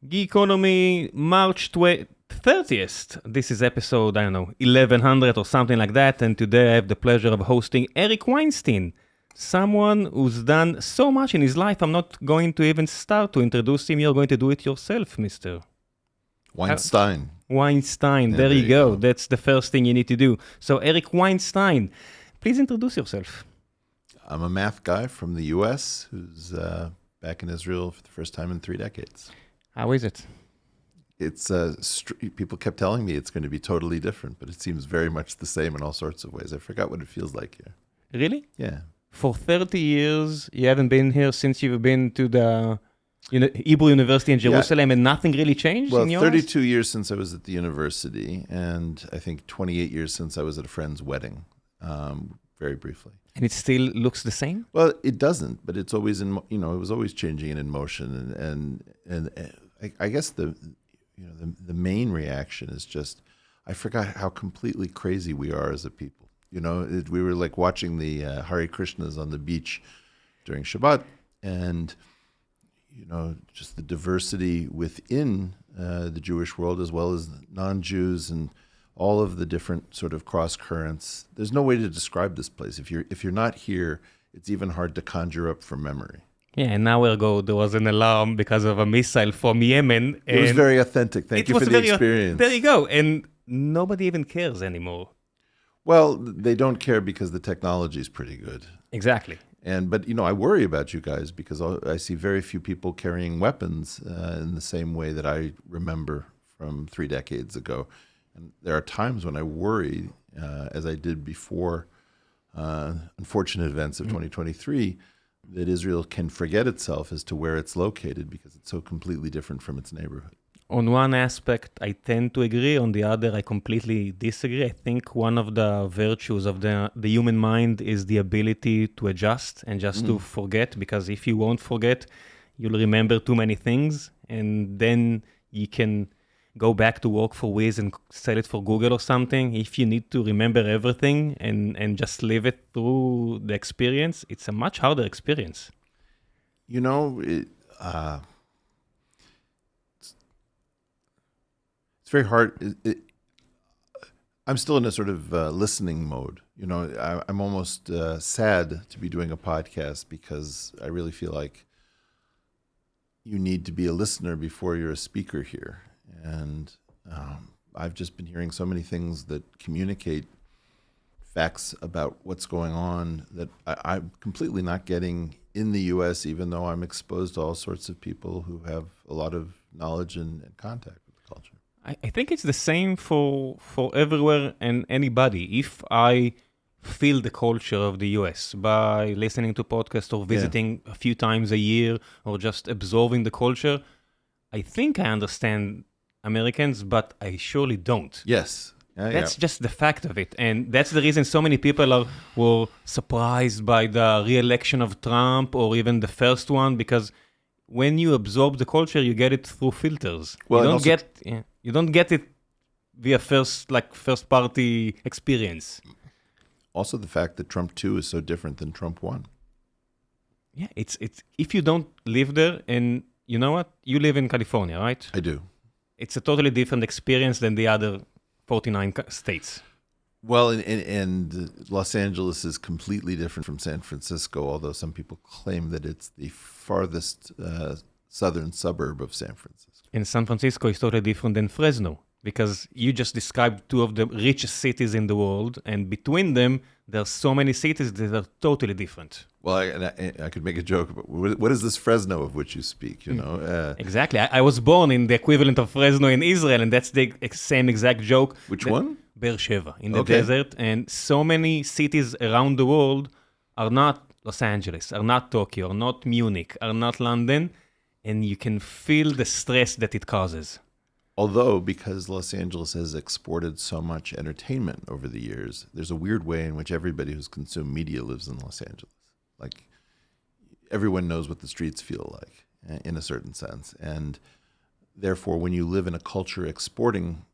Geekonomy, March 30th. This is episode, 1100 or something like that. And today I have the pleasure of hosting Arik Weinstein, someone who's done so much in his life. I'm not going to even start to introduce him. You're going to do it yourself, Mr. Weinstein. Weinstein. Yeah, there you go. That's the first thing you need to do. So Arik Weinstein, please introduce yourself. I'm a math guy from the U.S. who's back in Israel for the first time in 3 decades. How is it? It's people kept telling me it's going to be totally different, but it seems very much the same in all sorts of ways. I forgot what it feels like here. Really? Yeah. For 30 years, you haven't been here since you've been to the Hebrew University in Jerusalem, and nothing really changed in your 32 years since I was at the university, and I think 28 years since I was at a friend's wedding, very briefly. And it still looks the same? Well, it doesn't, but it's always it was always changing and in motion, and I guess the main reaction is just, I forgot how completely crazy we are as a people. We were like watching the Hare Krishnas on the beach during Shabbat, and just the diversity within the Jewish world as well as non-Jews and all of the different sort of cross currents. There's no way to describe this place. If you're not here, it's even hard to conjure up from memory. Yeah, an hour ago there was an alarm because of a missile from Yemen. It was very authentic. Thank you for the experience. There you go. And nobody even cares anymore. Well, they don't care because the technology is pretty good. Exactly. But I worry about you guys because I see very few people carrying weapons in the same way that I remember from 3 decades ago. And there are times when I worry, as I did before unfortunate events of 2023, that Israel can forget itself as to where it's located because it's so completely different from its neighborhood. On one aspect, I tend to agree. On the other, I completely disagree. I think one of the virtues of the human mind is the ability to adjust and just to forget, because if you won't forget, you'll remember too many things, and then you can go back to work for Wiz and sell it for Google or something. If you need to remember everything and just live it through the experience, it's a much harder experience. It's very hard. I'm still in a sort of listening mode. I'm almost sad to be doing a podcast because I really feel like you need to be a listener before you're a speaker here. And I've just been hearing so many things that communicate facts about what's going on that I'm completely not getting in the U.S., even though I'm exposed to all sorts of people who have a lot of knowledge and contact with the culture. I think it's the same for everywhere and anybody. If I feel the culture of the US by listening to podcasts or visiting a few times a year or just absorbing the culture, I think I understand Americans, but I surely don't. Yes. That's just the fact of it. And that's the reason so many people were surprised by the re-election of Trump or even the first one, because when you absorb the culture, you get it through filters. Well, You don't get it via first party experience. Also the fact that Trump 2 is so different than Trump 1. Yeah, it's if you don't live there, and you know what? You live in California, right? I do. It's a totally different experience than the other 49 states. Well, and Los Angeles is completely different from San Francisco, although some people claim that it's the farthest southern suburb of San Francisco. And San Francisco is totally different than Fresno, because you just described 2 of the richest cities in the world, and between them, there are so many cities that are totally different. Well, I could make a joke, but what is this Fresno of which you speak, Exactly. I was born in the equivalent of Fresno in Israel, and that's the same exact joke. Which one? Beersheba, in the desert. And so many cities around the world are not Los Angeles, are not Tokyo, are not Munich, are not London, and you can feel the stress that it causes. Although, because Los Angeles has exported so much entertainment over the years, there's a weird way in which everybody who's consumed media lives in Los Angeles. Like, everyone knows what the streets feel like, in a certain sense. And therefore, when you live in a culture exporting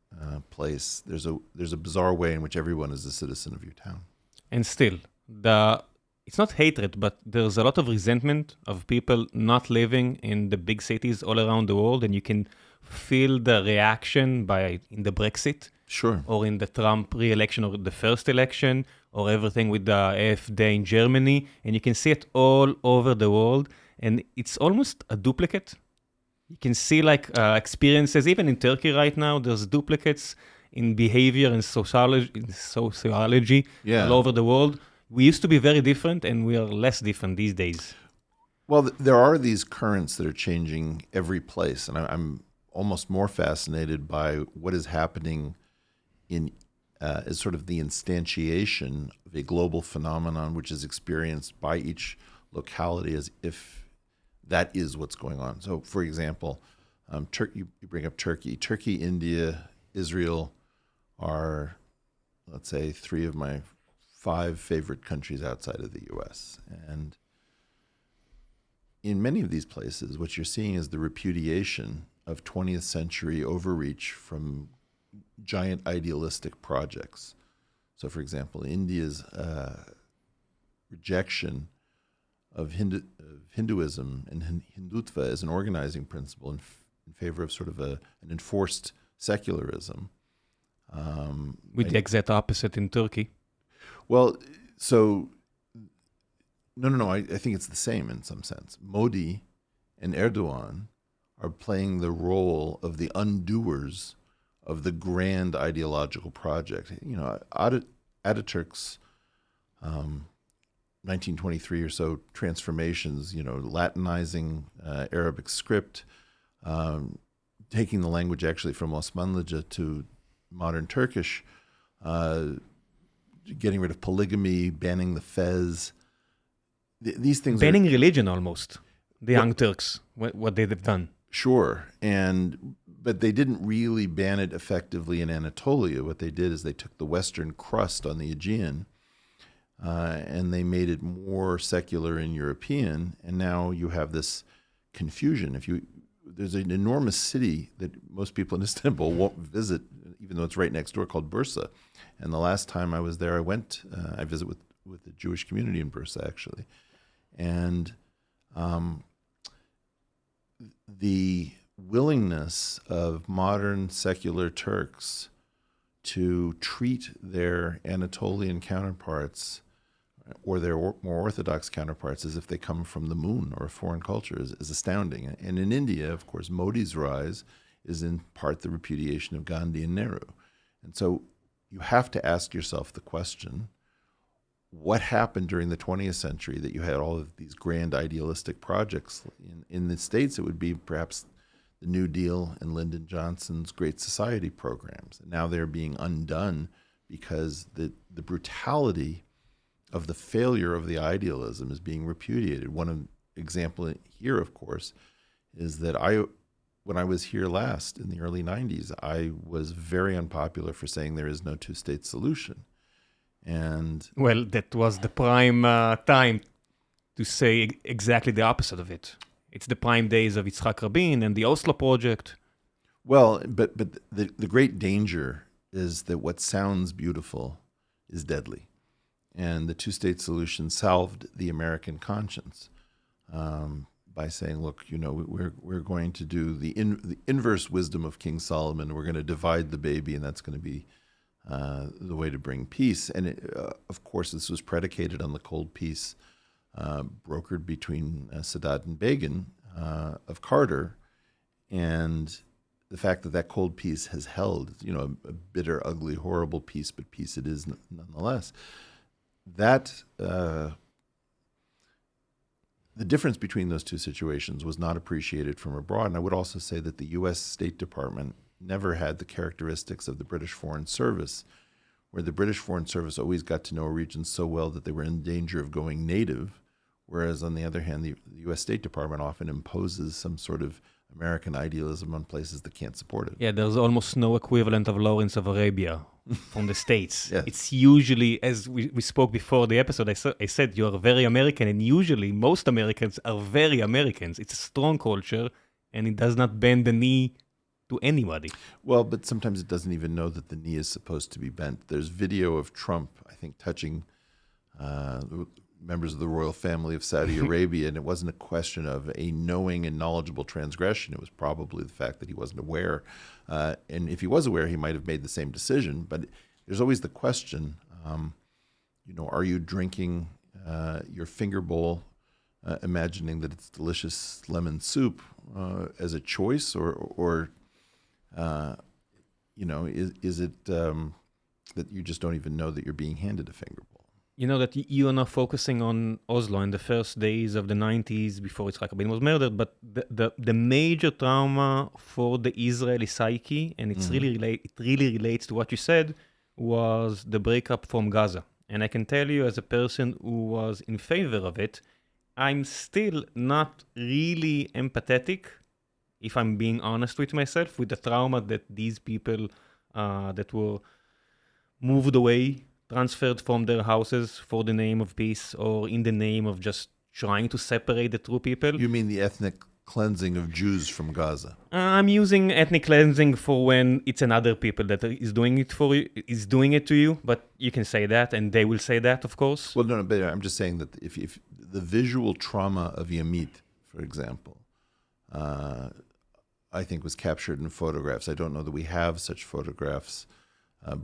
place, there's a bizarre way in which everyone is a citizen of your town. And still, the it's not hatred, but there's a lot of resentment of people not living in the big cities all around the world, and you can feel the reaction in the Brexit, Sure. or in the Trump re-election, or the first election, or everything with the AfD in Germany, and you can see it all over the world, and it's almost a duplicate. You can see like experiences, even in Turkey right now, there's duplicates in behavior and sociology all over the world. We used to be very different, and we are less different these days. Well, there are these currents that are changing every place, and I'm almost more fascinated by what is happening in as sort of the instantiation of a global phenomenon which is experienced by each locality as if that is what's going on. So, for example, you bring up Turkey. Turkey, India, Israel are, let's say, 3 of my 5 favorite countries outside of the U.S. And in many of these places, what you're seeing is the repudiation of 20th century overreach from giant idealistic projects. So, for example, India's rejection of Hinduism and Hindutva as an organizing principle in favor of sort of an enforced secularism. With the exact opposite in Turkey. Well, so, no, I think it's the same in some sense. Modi and Erdogan are playing the role of the undoers of the grand ideological project. You know, Ataturk's 1923 or so transformations, you know, Latinizing Arabic script, taking the language actually from Osmanlıca to modern Turkish, getting rid of polygamy, banning the fez. These things banning religion almost, the Young Turks, what they've done. Sure, but they didn't really ban it effectively in Anatolia. What they did is they took the Western crust on the Aegean and they made it more secular and European, and now you have this confusion. There's an enormous city that most people in Istanbul won't visit, even though it's right next door, called Bursa. And the last time I was there, I visited with the Jewish community in Bursa, actually. And the willingness of modern secular Turks to treat their Anatolian counterparts or their more orthodox counterparts as if they come from the moon or a foreign culture is astounding. And in India, of course, Modi's rise is in part the repudiation of Gandhi and Nehru. And so you have to ask yourself the question, what happened during the 20th century that you had all of these grand idealistic projects? In the States, it would be perhaps the New Deal and Lyndon Johnson's Great Society programs. And now they're being undone because the brutality of the failure of the idealism is being repudiated. One example here, of course, is that when I was here last in the early 90s, I was very unpopular for saying there is no two-state solution. And well, that was the prime time to say exactly the opposite of it. It's the prime days of Yitzhak Rabin and the Oslo Project. Well, but the great danger is that what sounds beautiful is deadly. And the two-state solution salved the American conscience by saying, look, you know, we're going to do the inverse wisdom of King Solomon. We're going to divide the baby, and that's going to be the way to bring peace. And of course, this was predicated on the cold peace brokered between Sadat and Begin of Carter, and the fact that cold peace has held, you know, a bitter, ugly, horrible peace, but peace it is nonetheless. That the difference between those two situations was not appreciated from abroad. And I would also say that the U.S. State Department never had the characteristics of the British Foreign Service, where the British Foreign Service always got to know a region so well that they were in danger of going native, whereas on the other hand, the U.S. State Department often imposes some sort of American idealism on places that can't support it. Yeah, there's almost no equivalent of Lawrence of Arabia from the States. Yes. It's usually, as we spoke before the episode, I said you're very American, and usually most Americans are very Americans. It's a strong culture, and it does not bend the knee to anybody. Well, but sometimes it doesn't even know that the knee is supposed to be bent. There's video of Trump, I think, touching members of the royal family of Saudi Arabia, and it wasn't a question of a knowing and knowledgeable transgression. It was probably the fact that he wasn't aware. And if he was aware, he might have made the same decision. But there's always the question, are you drinking your finger bowl, imagining that it's delicious lemon soup as a choice, or is it that you just don't even know that you're being handed a finger bowl? You know that you are now focusing on Oslo in the first days of the 90s before Yitzhak Rabin was murdered, but the major trauma for the Israeli psyche, and it really relates to what you said, was the breakup from Gaza. And I can tell you, as a person who was in favor of it, I'm still not really empathetic, if I'm being honest with myself, with the trauma that these people that were moved away, transferred from their houses for the name of peace, or in the name of just trying to separate the true people. You mean the ethnic cleansing of Jews from Gaza? I'm using ethnic cleansing for when it's another people that is doing it for you, is doing it to you, but you can say that, and they will say that, of course. Well, no, but I'm just saying that if the visual trauma of Yamit, for example, I think was captured in photographs. I don't know that we have such photographs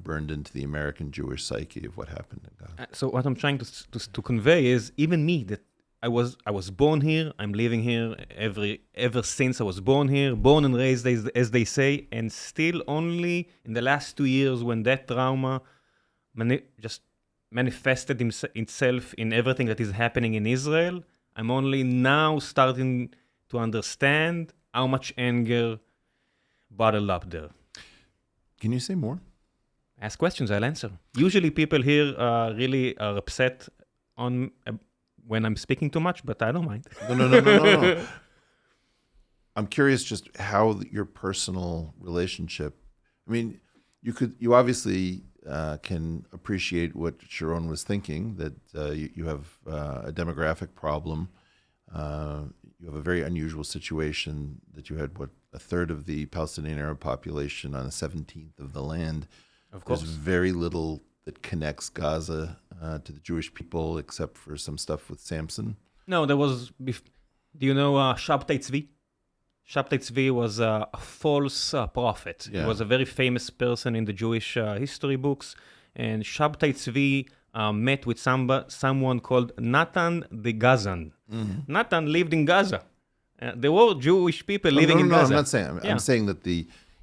burned into the American Jewish psyche of what happened in Gaza. So what I'm trying to convey is, even me, that I was born here, I'm living here ever since I was born here, born and raised, as they say, and still only in the last 2 years, when that trauma just manifested itself in everything that is happening in Israel, I'm only now starting to understand how much anger bottled up there. Can you say more? Ask questions, I'll answer. Usually people here really are upset when I'm speaking too much, but I don't mind. No. I'm curious just how your personal relationship, I mean, you obviously can appreciate what Sharon was thinking, that you have a demographic problem. You have a very unusual situation that you had, a third of the Palestinian Arab population on a 17th of the land. Of course. There's very little that connects Gaza to the Jewish people, except for some stuff with Samson. No, there was... Do you know Shabtai Tzvi? Shabtai Tzvi was a false prophet. Yeah. He was a very famous person in the Jewish history books. And Shabtai Tzvi met with someone called Natan the Gazan. Mm-hmm. Natan lived in Gaza. There were Jewish people living in Gaza. I'm not saying. I'm saying that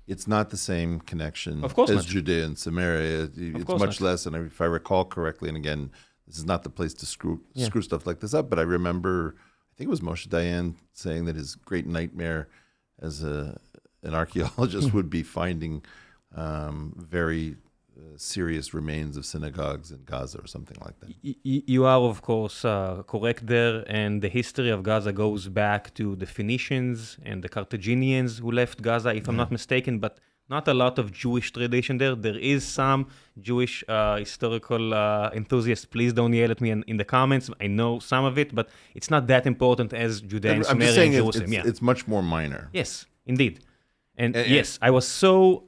it's not the same connection as Judea and Samaria. It's much less. And if I recall correctly, and again, this is not the place to screw stuff like this up, but I remember, I think it was Moshe Dayan saying that his great nightmare as an archaeologist would be finding very serious remains of synagogues in Gaza or something like that. You are, of course, correct there. And the history of Gaza goes back to the Phoenicians and the Carthaginians who left Gaza, if I'm not mistaken, but not a lot of Jewish tradition there. There is some Jewish historical enthusiasts. Please don't yell at me in the comments. I know some of it, but it's not that important as Judea and Samaria and Jerusalem. It's much more minor. Yes, indeed. And yes, I was so...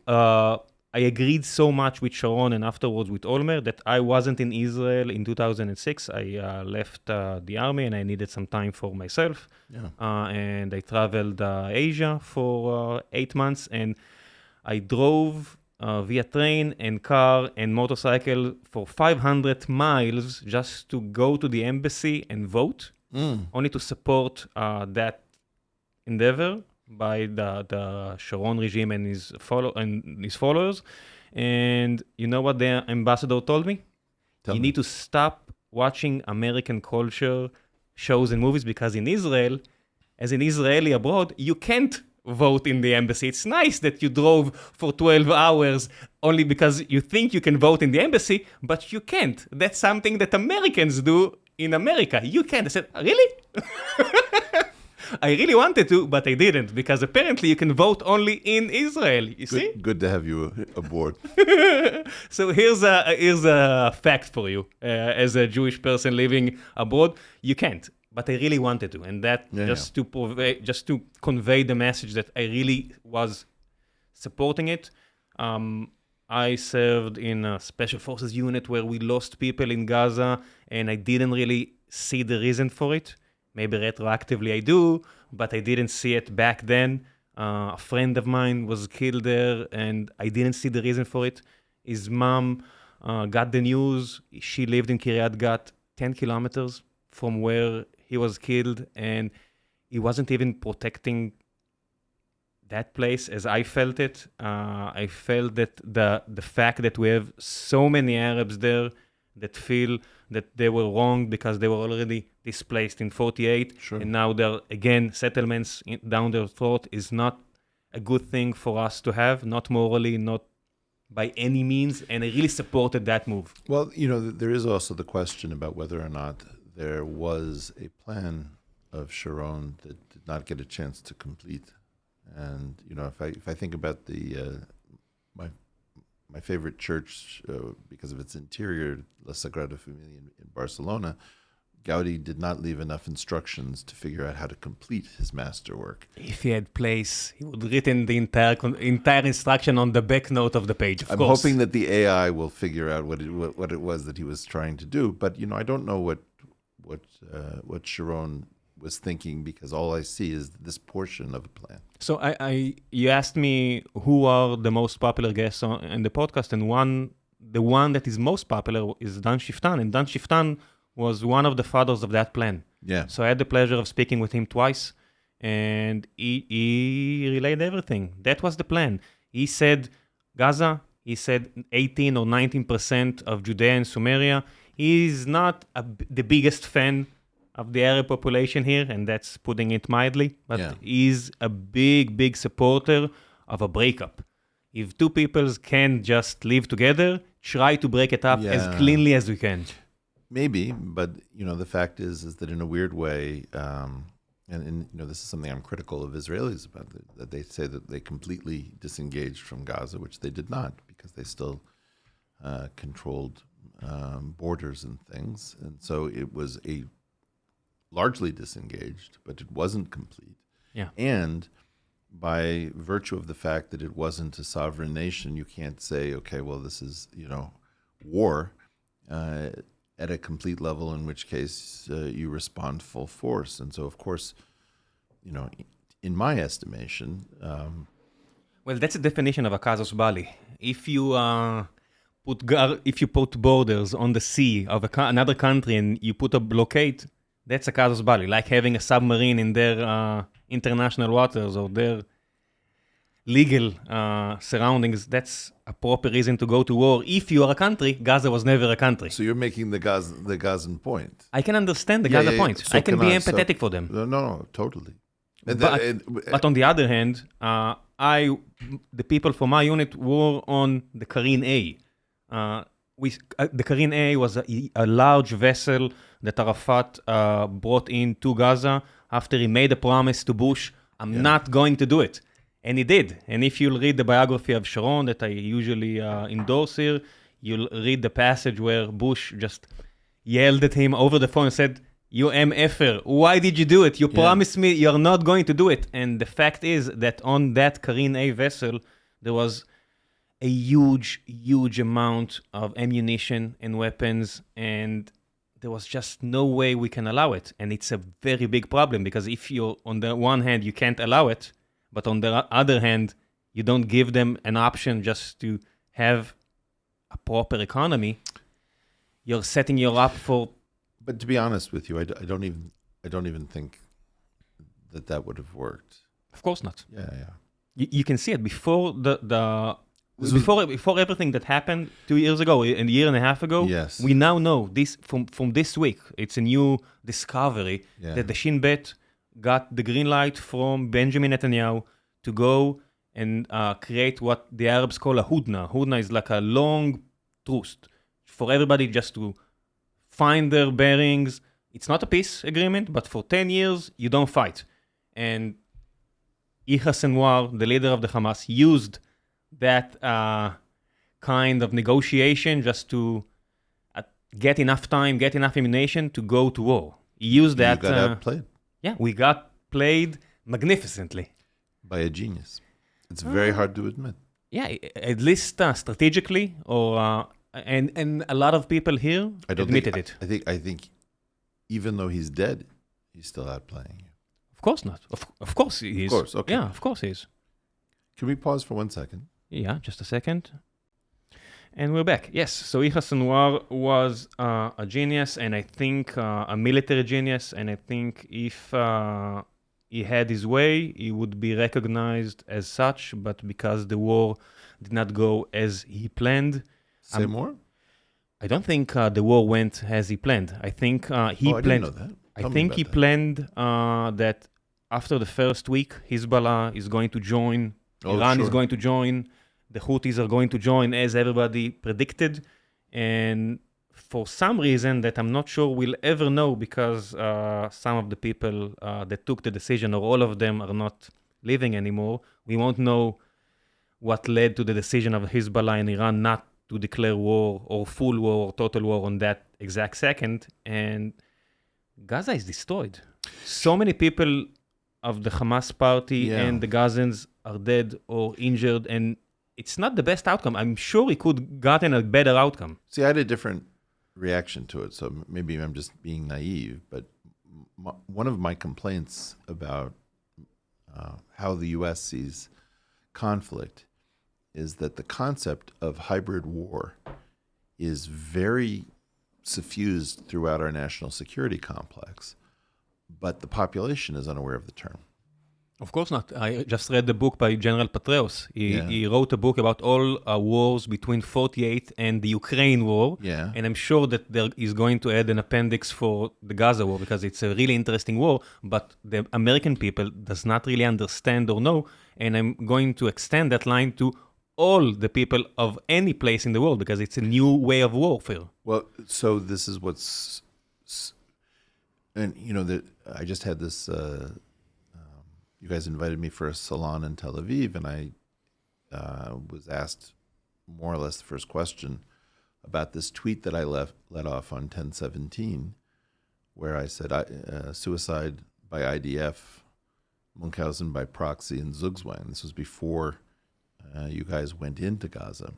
I agreed so much with Sharon and afterwards with Olmer that I wasn't in Israel in 2006. I left the army and I needed some time for myself. Yeah. And I traveled Asia for 8 months, and I drove via train and car and motorcycle for 500 miles just to go to the embassy and vote, only to support that endeavor by the Sharon regime and his followers. And you know what the ambassador told me? You need to stop watching American culture shows and movies, because in Israel, as an Israeli abroad, you can't vote in the embassy. It's nice that you drove for 12 hours only because you think you can vote in the embassy, but you can't. That's something that Americans do in America. You can't. I said, really? I really wanted to, but I didn't, because apparently you can vote only in Israel. You see? Good to have you aboard. So here's a fact for you. As a Jewish person living abroad, you can't. But I really wanted to, and that just to convey the message that I really was supporting it. I served in a special forces unit where we lost people in Gaza, and I didn't really see the reason for it. Maybe retroactively I do, but I didn't see it back then. A friend of mine was killed there, and I didn't see the reason for it. His mom got the news. She lived in Kiryat Gat, 10 kilometers from where he was killed, and he wasn't even protecting that place as I felt it. I felt that the fact that we have so many Arabs there that feel that they were wrong because they were already displaced in 48, Sure. and now they're, again, settlements down their throat is not a good thing for us to have, not morally, not by any means, and I really supported that move. Well, you know, there is also the question about whether or not there was a plan of Sharon that did not get a chance to complete. And, you know, if I think about my favorite church, because of its interior, La Sagrada Familia in Barcelona, Gaudi did not leave enough instructions to figure out how to complete his masterwork. If he had place, he would have written the entire instruction on the back note of the page, of I'm course. hoping that the AI will figure out what it was that he was trying to do. But, you know, I don't know what Sharon was thinking, because all I see is this portion of a plan. So you asked me who are the most popular guests in the podcast, and the one that is most popular is Dan Shiftan, and Dan Shiftan was one of the fathers of that plan. Yeah. So I had the pleasure of speaking with him twice, and he relayed everything. That was the plan. He said Gaza, he said 18 or 19% of Judea and Sumeria. He's not the biggest fan of the Arab population here, and that's putting it mildly, but he's a big supporter of a breakup. If two peoples can just live together, try to break it up as cleanly as we can. Maybe, but, you know, the fact is that in a weird way, and you know, this is something I'm critical of Israelis about, that they say that they completely disengaged from Gaza, which they did not, because they still controlled borders and things. And so it was largely disengaged, but it wasn't complete. Yeah. And by virtue of the fact that it wasn't a sovereign nation, you can't say, okay, well, this is, you know, war at a complete level, in which case you respond full force. And so, of course, you know, in my estimation... well, that's a definition of a casus belli. If you put borders on the sea of another country and you put a blockade, that's a casus belli, like having a submarine in their international waters or their legal surroundings. That's a proper reason to go to war. If you are a country, Gaza was never a country. So you're making the Gazan point. I can understand the Gaza point. So I can be empathetic for them. No, totally. But on the other hand, the people from my unit were on the Karin A. The Karin A was a large vessel that Arafat brought in to Gaza after he made a promise to Bush, I'm not going to do it. And he did. And if you'll read the biography of Sharon that I usually endorse here, you'll read the passage where Bush just yelled at him over the phone and said, you MFer, why did you do it? You promised me you're not going to do it. And the fact is that on that Karin A vessel, there was a huge amount of ammunition and weapons, and there was just no way we can allow it. And it's a very big problem, because if you're, on the one hand, you can't allow it, but on the other hand, you don't give them an option just to have a proper economy, you're setting you up for... But to be honest with you, I don't even think that would have worked. Of course not. Yeah. You can see it before before everything that happened 2 years ago, a year and a half ago. Yes. We now know this from this week. It's a new discovery that the Shin Bet got the green light from Benjamin Netanyahu to go and create what the Arabs call a hudna. Hudna is like a long truce for everybody just to find their bearings. It's not a peace agreement, but for 10 years, you don't fight. And Yahya Sinwar, the leader of the Hamas, used that kind of negotiation just to get enough time, get enough ammunition to go to war. He used that... You got outplayed. Yeah, we got played magnificently. By a genius. It's very hard to admit. Yeah, at least strategically, or and a lot of people here admitted it. I think even though he's dead, he's still outplaying you. Of course not. Of course he is. Of course, okay. Yeah, of course he is. Can we pause for 1 second? Yeah, just a second. And we're back. Yes, so Yahya Sinwar was a genius, and I think a military genius, and I think if he had his way, he would be recognized as such, but because the war did not go as he planned. Say more? I don't think the war went as he planned. I think he I planned. didn't know that. I think he planned that after the first week, Hezbollah is going to join, Iran is going to join, the Houthis are going to join, as everybody predicted. And for some reason that I'm not sure we'll ever know, because some of the people that took the decision, or all of them, are not living anymore, we won't know what led to the decision of Hezbollah and Iran not to declare war or full war or total war on that exact second. And Gaza is destroyed. So many people of the Hamas party and the Gazans are dead or injured, and it's not the best outcome. I'm sure he could gotten a better outcome. See, I had a different reaction to it, so maybe I'm just being naive, but one of my complaints about how the U.S. sees conflict is that the concept of hybrid war is very suffused throughout our national security complex, but the population is unaware of the term. Of course not. I just read the book by General Petraeus. He wrote a book about all wars between 48 and the Ukraine war. Yeah. And I'm sure that there is going to add an appendix for the Gaza war, because it's a really interesting war, but the American people does not really understand or know. And I'm going to extend that line to all the people of any place in the world, because it's a new way of warfare. Well, so this is what's, and you know, I just had this, you guys invited me for a salon in Tel Aviv, and I was asked more or less the first question about this tweet that I let off on 10/17, where I said suicide by IDF, Munchausen by proxy, and Zugzwang. This was before you guys went into Gaza.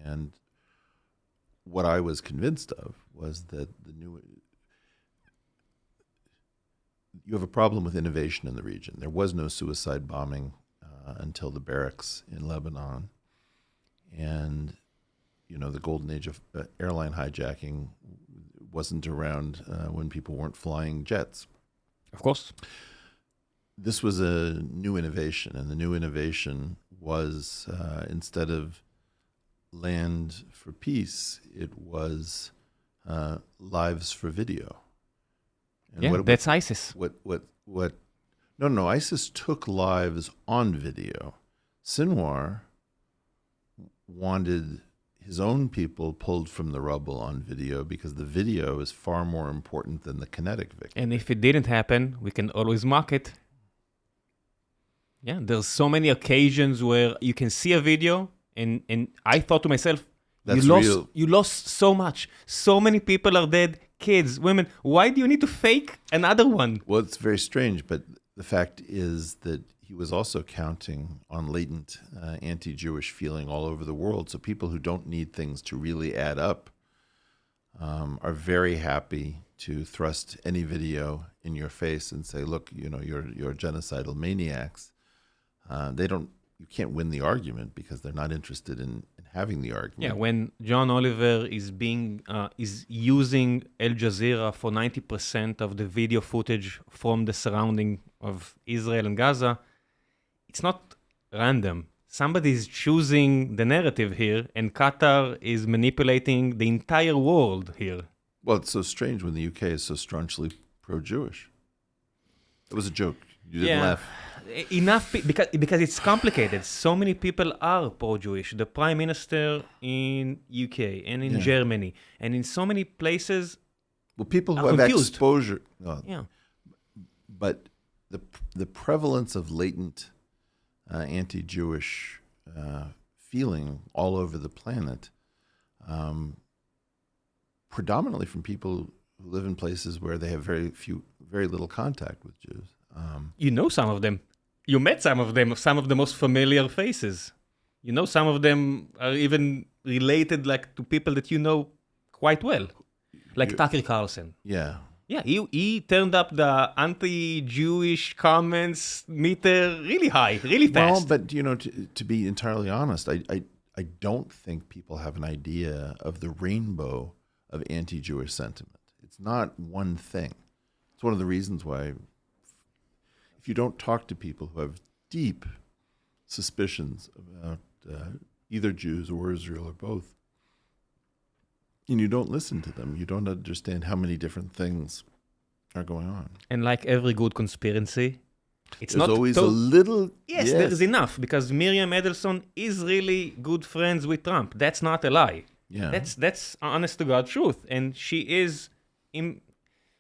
And what I was convinced of was that you have a problem with innovation in the region. There was no suicide bombing until the barracks in Lebanon. And, you know, the golden age of airline hijacking wasn't around when people weren't flying jets. Of course. This was a new innovation, and the new innovation was instead of land for peace, it was lives for video. And that's ISIS. No, ISIS took lives on video. Sinwar wanted his own people pulled from the rubble on video, because the video is far more important than the kinetic victory. And if it didn't happen, we can always mock it. Yeah, there's so many occasions where you can see a video, and I thought to myself, you lost so much. So many people are dead, kids, women. Why do you need to fake another one? Well, it's very strange, but the fact is that he was also counting on latent anti-Jewish feeling all over the world. So people who don't need things to really add up are very happy to thrust any video in your face and say, look, you know, you're genocidal maniacs. You can't win the argument because they're not interested in having the argument. Yeah, when John Oliver is using Al Jazeera for 90% of the video footage from the surrounding of Israel and Gaza, it's not random. Somebody is choosing the narrative here, and Qatar is manipulating the entire world here. Well, it's so strange when the UK is so staunchly pro-Jewish. It was a joke. You didn't laugh. Enough, because it's complicated. So many people are pro-Jewish. The Prime Minister in UK and in Germany and in so many places. Well, people who have exposure. But the prevalence of latent anti-Jewish feeling all over the planet, predominantly from people who live in places where they have very little contact with Jews. You know some of them. You met some of them, some of the most familiar faces. You know, some of them are even related like to people that you know quite well, like Tucker Carlson. Yeah. Yeah, he turned up the anti-Jewish comments meter really high, really fast. Well, but to be entirely honest, I don't think people have an idea of the rainbow of anti-Jewish sentiment. It's not one thing. It's one of the reasons why if you don't talk to people who have deep suspicions about either Jews or Israel or both, and you don't listen to them, you don't understand how many different things are going on. And like every good conspiracy, it's There's not always a little... Yes, there's enough, because Miriam Edelson is really good friends with Trump. That's not a lie. Yeah. That's honest to God truth. And she is,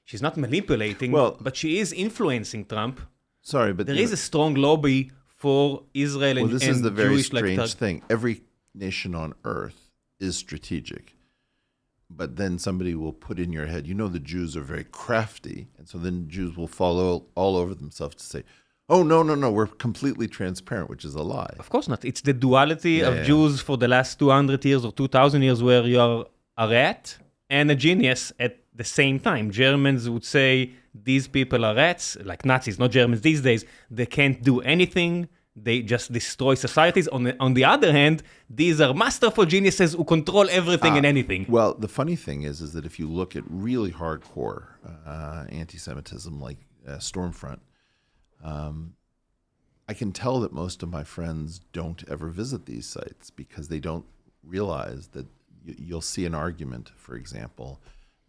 she's not manipulating, but she is influencing Trump. Sorry, but... There is a strong lobby for Israel and Jewish... Well, this is the very strange thing. Every nation on earth is strategic. But then somebody will put in your head, the Jews are very crafty. And so then Jews will follow all over themselves to say, oh, no, we're completely transparent, which is a lie. Of course not. It's the duality of Jews for the last 200 years or 2,000 years where you're a rat and a genius at the same time. Germans would say these people are rats, like Nazis, not Germans these days. They can't do anything. They just destroy societies. On the other hand, these are masterful geniuses who control everything and anything. Well, the funny thing is that if you look at really hardcore anti-Semitism like Stormfront, I can tell that most of my friends don't ever visit these sites because they don't realize that you'll see an argument, for example,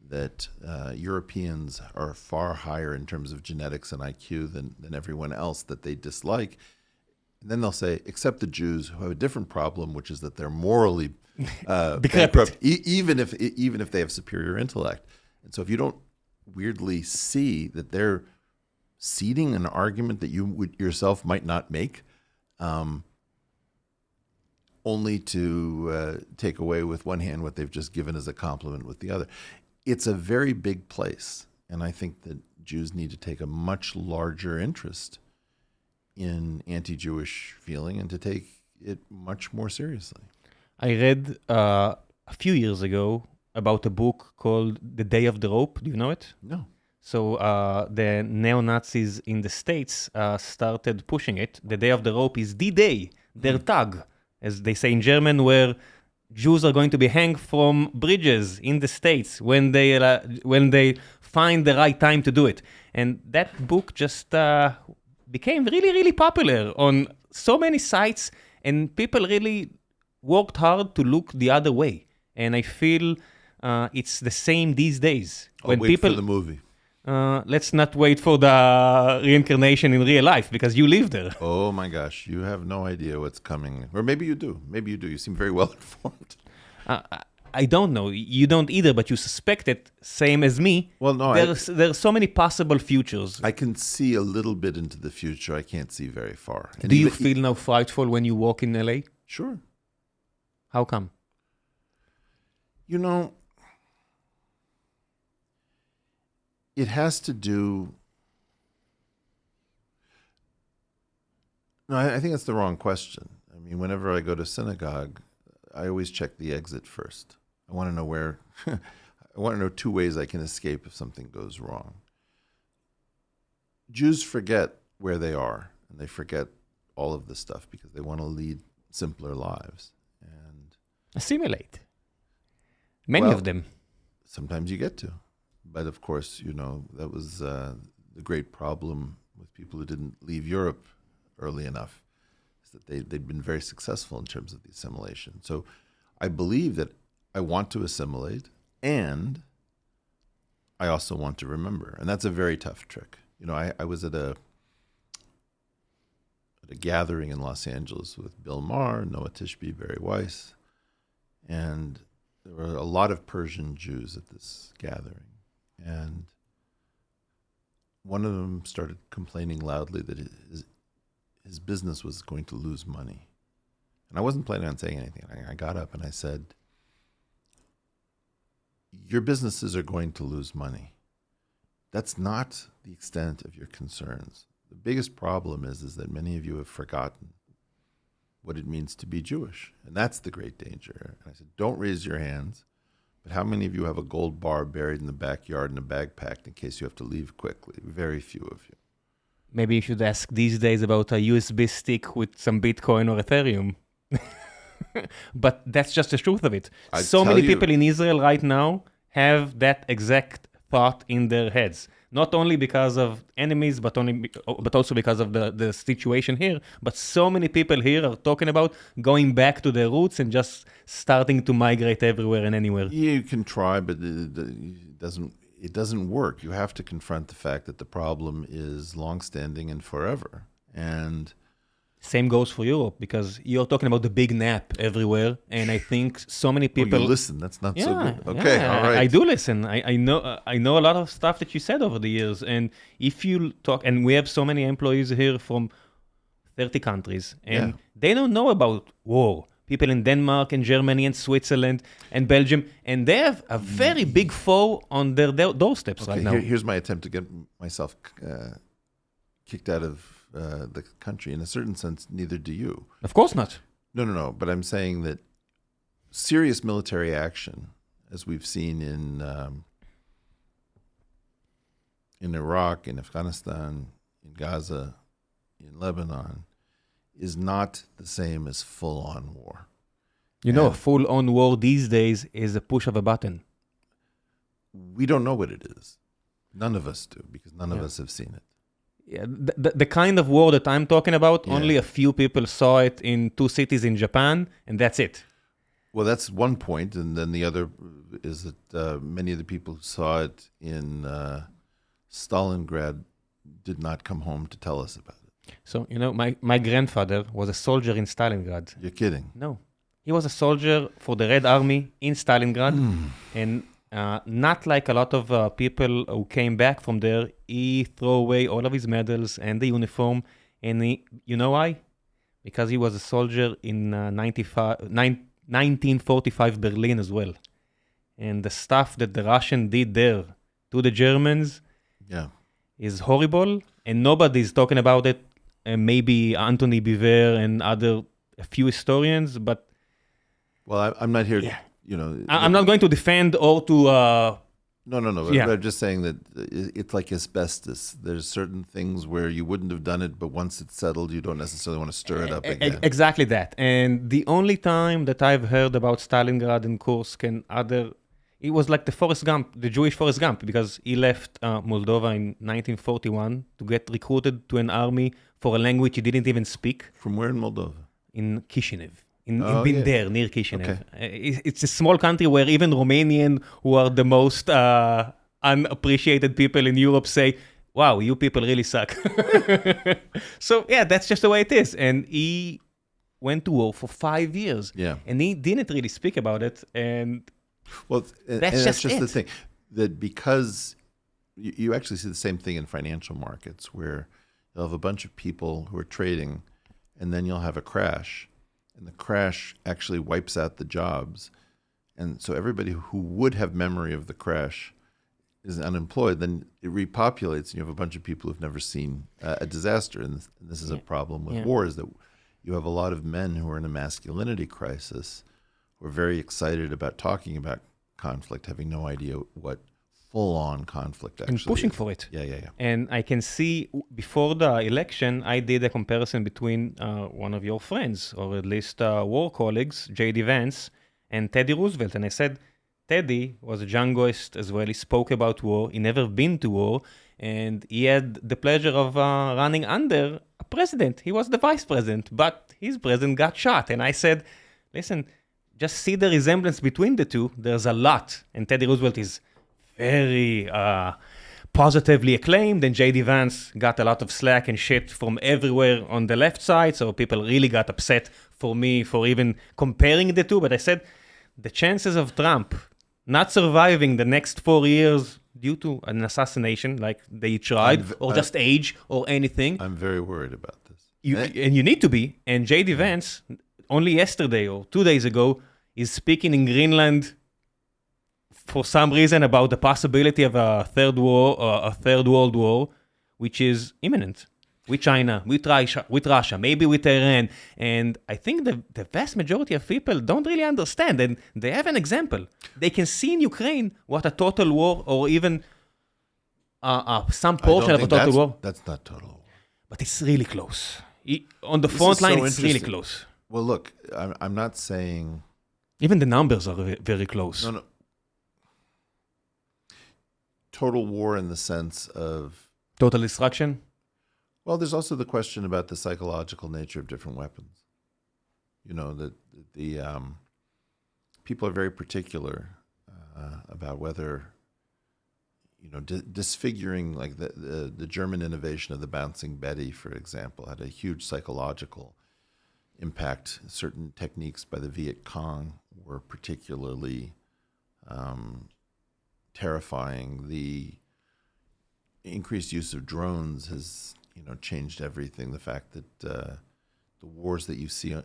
that Europeans are far higher in terms of genetics and IQ than everyone else that they dislike. And then they'll say, except the Jews who have a different problem, which is that they're morally bankrupt, even if they have superior intellect. And so if you don't weirdly see that they're seeding an argument that you would yourself might not make, only to take away with one hand what they've just given as a compliment with the other. It's a very big place. And I think that Jews need to take a much larger interest in anti-Jewish feeling and to take it much more seriously. I read a few years ago about a book called The Day of the Rope. Do you know it? No. So the neo-Nazis in the States started pushing it. The Day of the Rope is the day, der Tag, as they say in German, where Jews are going to be hanged from bridges in the States when they find the right time to do it. And that book just became really, really popular on so many sites, and people really worked hard to look the other way. And I feel it's the same these days. I'll wait for the movie. Let's not wait for the reincarnation in real life, because you live there. Oh my gosh, you have no idea what's coming. Or maybe you do. You seem very well informed. I don't know. You don't either, but you suspect it, same as me. Well, no, there's so many possible futures. I can see a little bit into the future. I can't see very far. And do you feel now frightful when you walk in LA? Sure. How come? It has to do... No, I think that's the wrong question. I mean, whenever I go to synagogue, I always check the exit first. I want to know where... I want to know two ways I can escape if something goes wrong. Jews forget where they are, and they forget all of this stuff because they want to lead simpler lives. And assimilate. Many of them. Sometimes you get to. But of course, that was the great problem with people who didn't leave Europe early enough, is that they'd been very successful in terms of the assimilation. So I believe that I want to assimilate, and I also want to remember. And that's a very tough trick. I was at a gathering in Los Angeles with Bill Maher, Noah Tishby, Barry Weiss, and there were a lot of Persian Jews at this gathering. And one of them started complaining loudly that his business was going to lose money. And I wasn't planning on saying anything. I got up and I said, your businesses are going to lose money. That's not the extent of your concerns. The biggest problem is that many of you have forgotten what it means to be Jewish. And that's the great danger. And I said, don't raise your hands. But how many of you have a gold bar buried in the backyard in a bag packed in case you have to leave quickly? Very few of you. Maybe you should ask these days about a USB stick with some Bitcoin or Ethereum. But that's just the truth of it. So many people in Israel right now have that exact thought in their heads. Not only because of enemies, but also because of the situation here. But so many people here are talking about going back to their roots and just starting to migrate everywhere and anywhere. You can try, but it doesn't work. You have to confront the fact that the problem is long-standing and forever. And same goes for Europe, because you're talking about the big nap everywhere, and I think so many people... Oh, you listen, that's not so good. Okay, all right. I do listen. I know a lot of stuff that you said over the years, and if you talk... And we have so many employees here from 30 countries, and they don't know about war. People in Denmark and Germany and Switzerland and Belgium, and they have a very big foe on their doorsteps right now. Here's my attempt to get myself kicked out of the country. In a certain sense, neither do you. Of course not. No. But I'm saying that serious military action, as we've seen in Iraq, in Afghanistan, in Gaza, in Lebanon, is not the same as full-on war. A full-on war these days is a push of a button. We don't know what it is. None of us do, because none of us have seen it. Yeah, the kind of war that I'm talking about, only a few people saw it in 2 cities in Japan, and that's it. Well, that's one point, and then the other is that many of the people who saw it in Stalingrad did not come home to tell us about it. So, my grandfather was a soldier in Stalingrad. You're kidding? No. He was a soldier for the Red Army in Stalingrad, and not like a lot of people who came back from there, he threw away all of his medals and the uniform, and you know why? Because he was a soldier in 1945 Berlin as well. And the stuff that the Russian did there to the Germans is horrible, and nobody's talking about it. Maybe Anthony Biver and a few historians, but... Well, I'm not here... I'm not going to defend or to... No. I'm just saying that it's like asbestos. There's certain things where you wouldn't have done it, but once it's settled, you don't necessarily want to stir it up again. Exactly that. And the only time that I've heard about Stalingrad and Kursk and it was like the Jewish Forrest Gump, because he left Moldova in 1941 to get recruited to an army for a language he didn't even speak. From where in Moldova? In Chisinau. In Binder, near Chisinau. Okay. It's a small country where even Romanian, who are the most unappreciated people in Europe, say, wow, you people really suck. So, that's just the way it is. And he went to war for 5 years. Yeah. And he didn't really speak about it. And that's just the thing. That because you actually see the same thing in financial markets, where you'll have a bunch of people who are trading, and then you'll have a crash. And the crash actually wipes out the jobs. And so everybody who would have memory of the crash is unemployed. Then it repopulates, and you have a bunch of people who've never seen a disaster. And this is a problem with war, is that you have a lot of men who are in a masculinity crisis, who are very excited about talking about conflict, having no idea what full-on conflict actually and pushing is. For it. Yeah. And I can see, before the election, I did a comparison between one of your friends, or at least war colleagues, J.D. Vance, and Teddy Roosevelt. And I said, Teddy was a jingoist as well. He spoke about war. He never been to war. And he had the pleasure of running under a president. He was the vice president, but his president got shot. And I said, listen, just see the resemblance between the two. There's a lot. And Teddy Roosevelt is very positively acclaimed, and J.D. Vance got a lot of slack and shit from everywhere on the left side, so people really got upset for me for even comparing the two. But I said, the chances of Trump not surviving the next 4 years due to an assassination, like they tried, or just age, or anything. I'm very worried about this. And you need to be. And J.D. Vance, only yesterday or 2 days ago, is speaking in Greenland for some reason about the possibility of a third world war, which is imminent. with China, with Russia, maybe with Iran. And I think the vast majority of people don't really understand. And they have an example. They can see in Ukraine what a total war or even some portion of a total war. That's not total war. But it's really close. On the front line, it's really close. Well, look, I'm not saying... Even the numbers are very close. No. Total war in the sense of... Total destruction? Well, there's also the question about the psychological nature of different weapons. You know, the people are very particular about whether, you know, disfiguring, like the German innovation of the bouncing Betty, for example, had a huge psychological impact. Certain techniques by the Viet Cong were particularly terrifying. The increased use of drones has, you know, changed everything. The fact that the wars that you see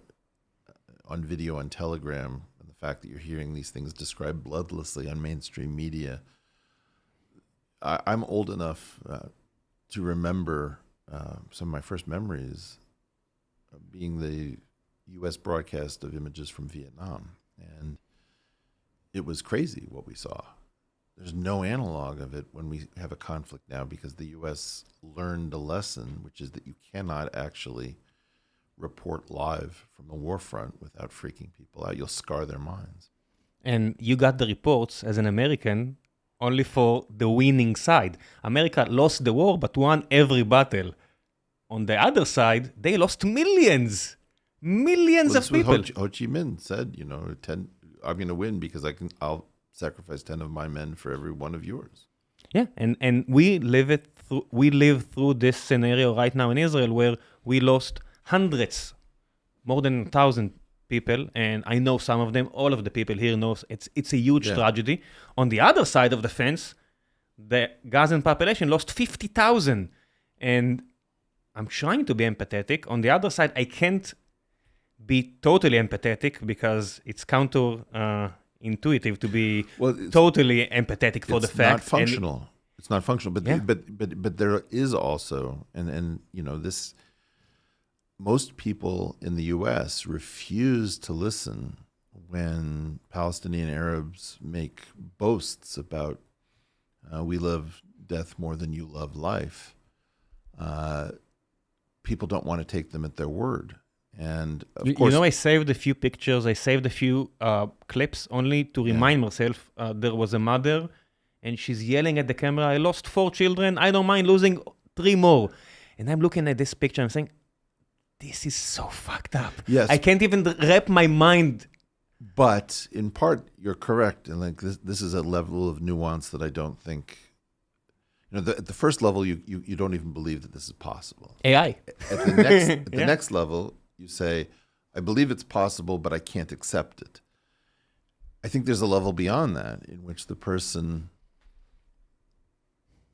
on video on Telegram, and the fact that you're hearing these things described bloodlessly on mainstream media. I'm old enough to remember some of my first memories being the U.S. broadcast of images from Vietnam. And it was crazy what we saw. There's no analog of it when we have a conflict now because the U.S. learned a lesson, which is that you cannot actually report live from the war front without freaking people out. You'll scar their minds. And you got the reports as an American only for the winning side. America lost the war but won every battle. On the other side, they lost millions of people. Ho Chi Minh said, you know, I'm going to win because I'll sacrifice 10 of my men for every one of yours. Yeah, and we live through this scenario right now in Israel where we lost hundreds, more than 1,000 people, and I know some of them, all of the people here knows it's a huge tragedy. On the other side of the fence, the Gazan population lost 50,000, and I'm trying to be empathetic. On the other side, I can't be totally empathetic because it's intuitive to be totally empathetic for the fact. It's not functional. It's not functional, but there is also, and you know, this. Most people in the U.S. refuse to listen when Palestinian Arabs make boasts about we love death more than you love life. People don't want to take them at their word. And of course, you know, I saved a few pictures, I saved a few clips only to remind myself there was a mother and she's yelling at the camera, I lost 4 children, I don't mind losing 3 more. And I'm looking at this picture, I'm saying, this is so fucked up. Yes. I can't even wrap my mind. But in part, you're correct. And like this is a level of nuance that I don't think, you know, at the first level, you don't even believe that this is possible. AI. At the next level, you say, I believe it's possible, but I can't accept it. I think there's a level beyond that in which the person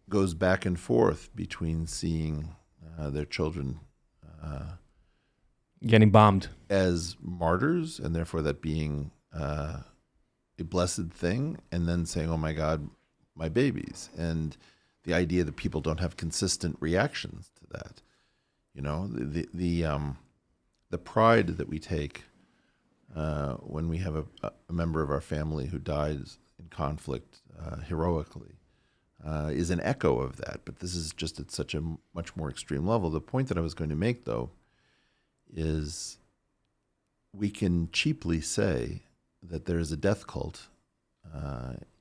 goes back and forth between seeing their children getting bombed as martyrs, and therefore that being a blessed thing, and then saying, oh my God, my babies. And the idea that people don't have consistent reactions to that. You know, the pride that we take when we have a member of our family who dies in conflict heroically is an echo of that. But this is just at such a much more extreme level. The point that I was going to make, though, is we can cheaply say that there is a death cult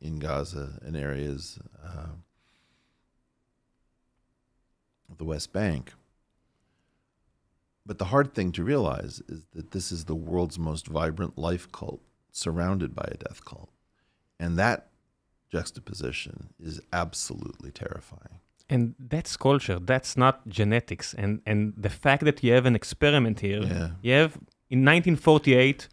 in Gaza and areas of the West Bank. But the hard thing to realize is that this is the world's most vibrant life cult surrounded by a death cult. And that juxtaposition is absolutely terrifying. And that's culture. That's not genetics. And the fact that you have an experiment here, you have, in 1948,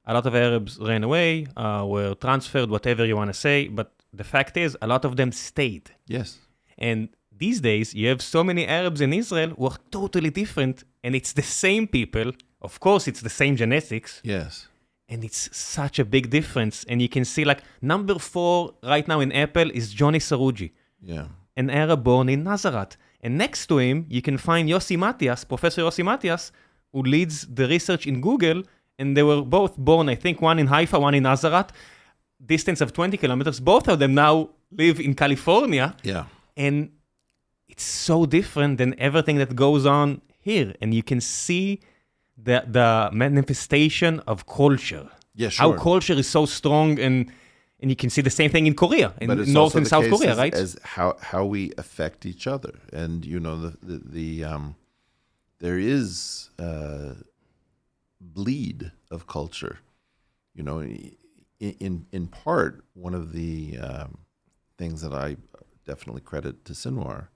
a lot of Arabs ran away, were transferred, whatever you want to say. But the fact is, a lot of them stayed. Yes. And these days, you have so many Arabs in Israel who are totally different. And it's the same people. Of course, it's the same genetics. Yes. And it's such a big difference. And you can see, like, number 4 right now in Apple is Johnny Saruji. Yeah. An Arab born in Nazareth. And next to him, you can find Yossi Matias, Professor Yossi Matias, who leads the research in Google, and they were both born, I think, one in Haifa, one in Nazareth, distance of 20 kilometers. Both of them now live in California. Yeah. And it's so different than everything that goes on here. And you can see the manifestation of culture. Yeah, sure. How culture is so strong, and you can see the same thing in Korea, in North and South Korea, right? As how we affect each other. And, you know, there is bleed of culture. You know, in part, one of the things that I definitely credit to Sinwar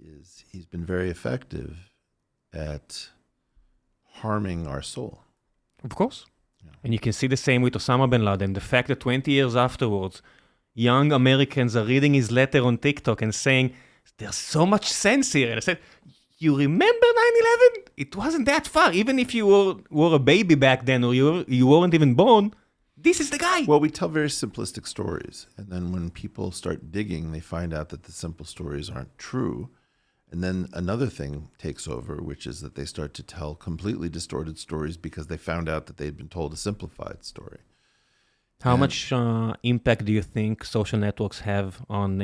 is he's been very effective at harming our soul. Of course. Yeah. And you can see the same with Osama bin Laden. The fact that 20 years afterwards, young Americans are reading his letter on TikTok and saying, there's so much sense here. And I said, you remember 9/11? It wasn't that far. Even if you were a baby back then or you weren't even born, this is the guy. Well, we tell very simplistic stories. And then when people start digging, they find out that the simple stories aren't true. And then another thing takes over, which is that they start to tell completely distorted stories because they found out that they'd been told a simplified story. How much impact do you think social networks have on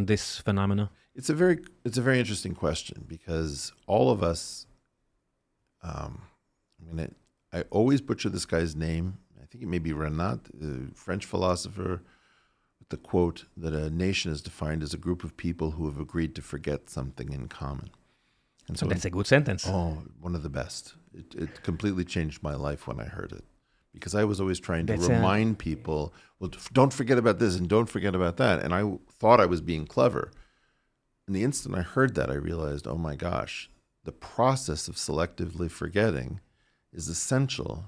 this phenomena? It's a very interesting question because all of us, I always butcher this guy's name. I think it may be Renat, a French philosopher, with the quote that a nation is defined as a group of people who have agreed to forget something in common. And so that's a good sentence. Oh, one of the best. It completely changed my life when I heard it. Because I was always trying to remind people, well, don't forget about this and don't forget about that. And I thought I was being clever. And the instant I heard that, I realized, oh my gosh, the process of selectively forgetting is essential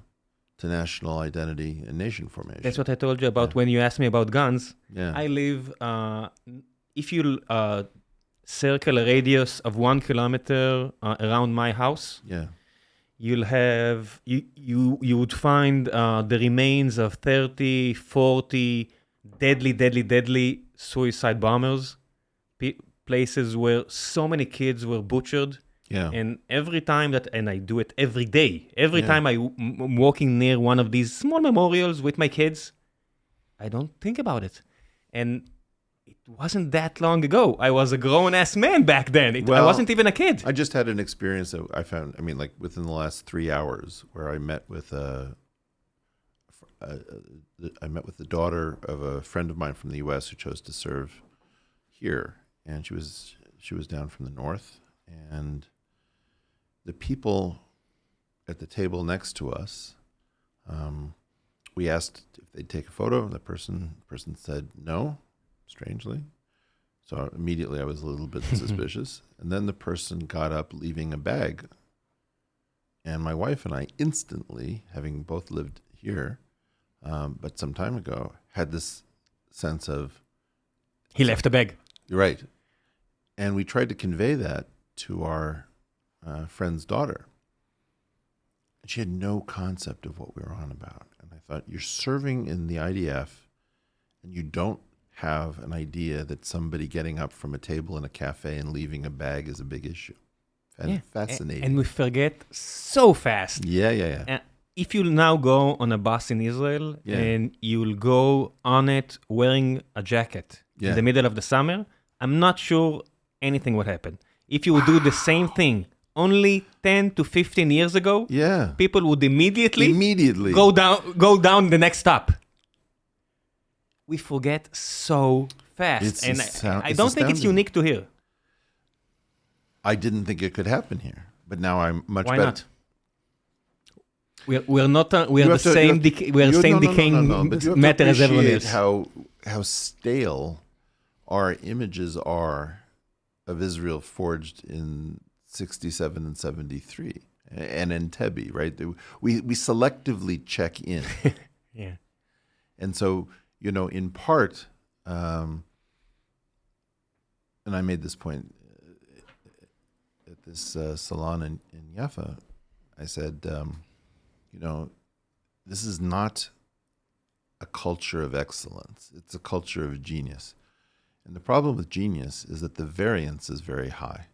to national identity and nation formation. That's what I told you about when you asked me about guns. Yeah. I live, if you circle a radius of 1 kilometer around my house, you'll have, you would find the remains of 30, 40 deadly suicide bombers, places where so many kids were butchered. Yeah. And every time and I do it every day, time I'm walking near one of these small memorials with my kids, I don't think about it. And it wasn't that long ago. I was a grown-ass man back then. I wasn't even a kid. I just had an experience that I found, like within the last 3 hours, where I met with the daughter of a friend of mine from the U.S. who chose to serve here. And she was down from the north. And the people at the table next to us, we asked if they'd take a photo. The person said no, strangely. So immediately I was a little bit suspicious. And then the person got up leaving a bag. And my wife and I instantly, having both lived here, but some time ago, had this sense of... He left a bag. You're right. And we tried to convey that to our friend's daughter. And she had no concept of what we were on about. And I thought, you're serving in the IDF and you don't have an idea that somebody getting up from a table in a cafe and leaving a bag is a big issue. Fascinating. And we forget so fast. Yeah. If you now go on a bus in Israel and you'll go on it wearing a jacket in the middle of the summer, I'm not sure anything would happen. If you would do the same thing only 10 to 15 years ago, people would immediately go down the next stop. We forget so fast. I don't think it's unique to here. I didn't think it could happen here, but now I'm much better. Why not? We're not. We are the same. We are the same decaying matter as everyone else. How stale our images are of Israel forged in 67 and 73 and Entebbe, right? We selectively check in. Yeah. And so, in part, and I made this point at this salon in Jaffa, I said, this is not a culture of excellence. It's a culture of genius. And the problem with genius is that the variance is very high.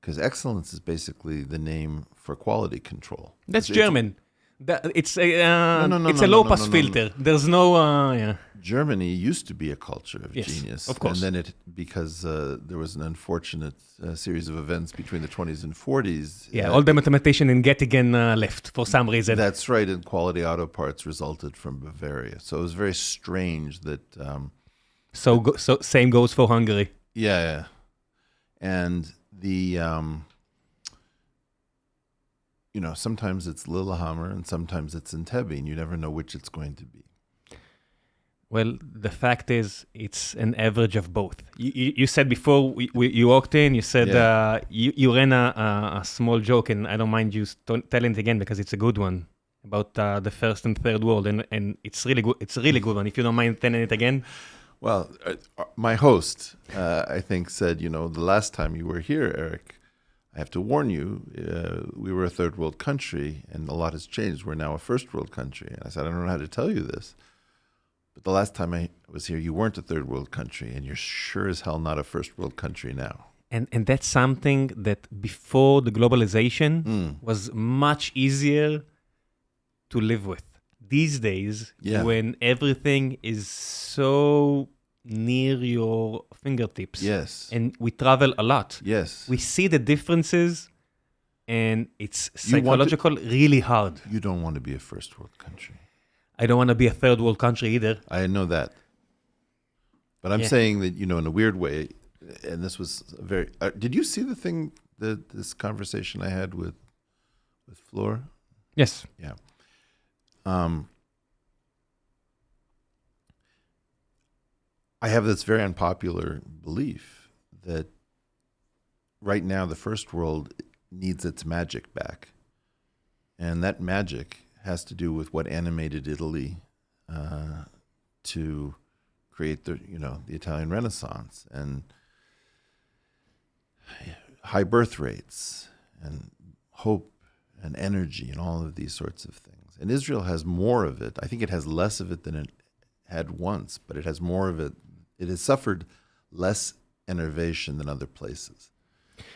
Because excellence is basically the name for quality control. That's German. It's a low-pass filter. There's no... Germany used to be a culture of Yes, genius. of course. And then because there was an unfortunate series of events between the 20s and 40s. Yeah, all the mathematicians in Göttingen left for some reason. That's right, and quality auto parts resulted from Bavaria. So it was very strange that... So same goes for Hungary. Yeah. And the... sometimes it's Lillehammer and sometimes it's Entebbe, and you never know which it's going to be. Well, the fact is, it's an average of both. You said before you walked in, you said you ran a small joke, and I don't mind you telling it again because it's a good one about the first and third world, and it's really good. It's a really good one. If you don't mind telling it again. Well, my host, I think, said, the last time you were here, Eric, I have to warn you, we were a third world country, and a lot has changed. We're now a first world country. And I said, I don't know how to tell you this. But the last time I was here, you weren't a third world country, and you're sure as hell not a first world country now. And that's something that before the globalization was much easier to live with. These days, when everything is so near your fingertips, and we travel a lot, we see the differences, and it's psychological, really hard. You don't want to be a first world country. I don't want to be a third world country either. I know that. But I'm saying that, in a weird way, and this was very... did you see the thing, this conversation I had with Fleur? Yes. Yeah. I have this very unpopular belief that right now the first world needs its magic back. And that magic has to do with what animated Italy to create the Italian Renaissance and high birth rates and hope and energy and all of these sorts of things. And Israel has more of it. I think it has less of it than it had once, but it has more of it. It has suffered less enervation than other places.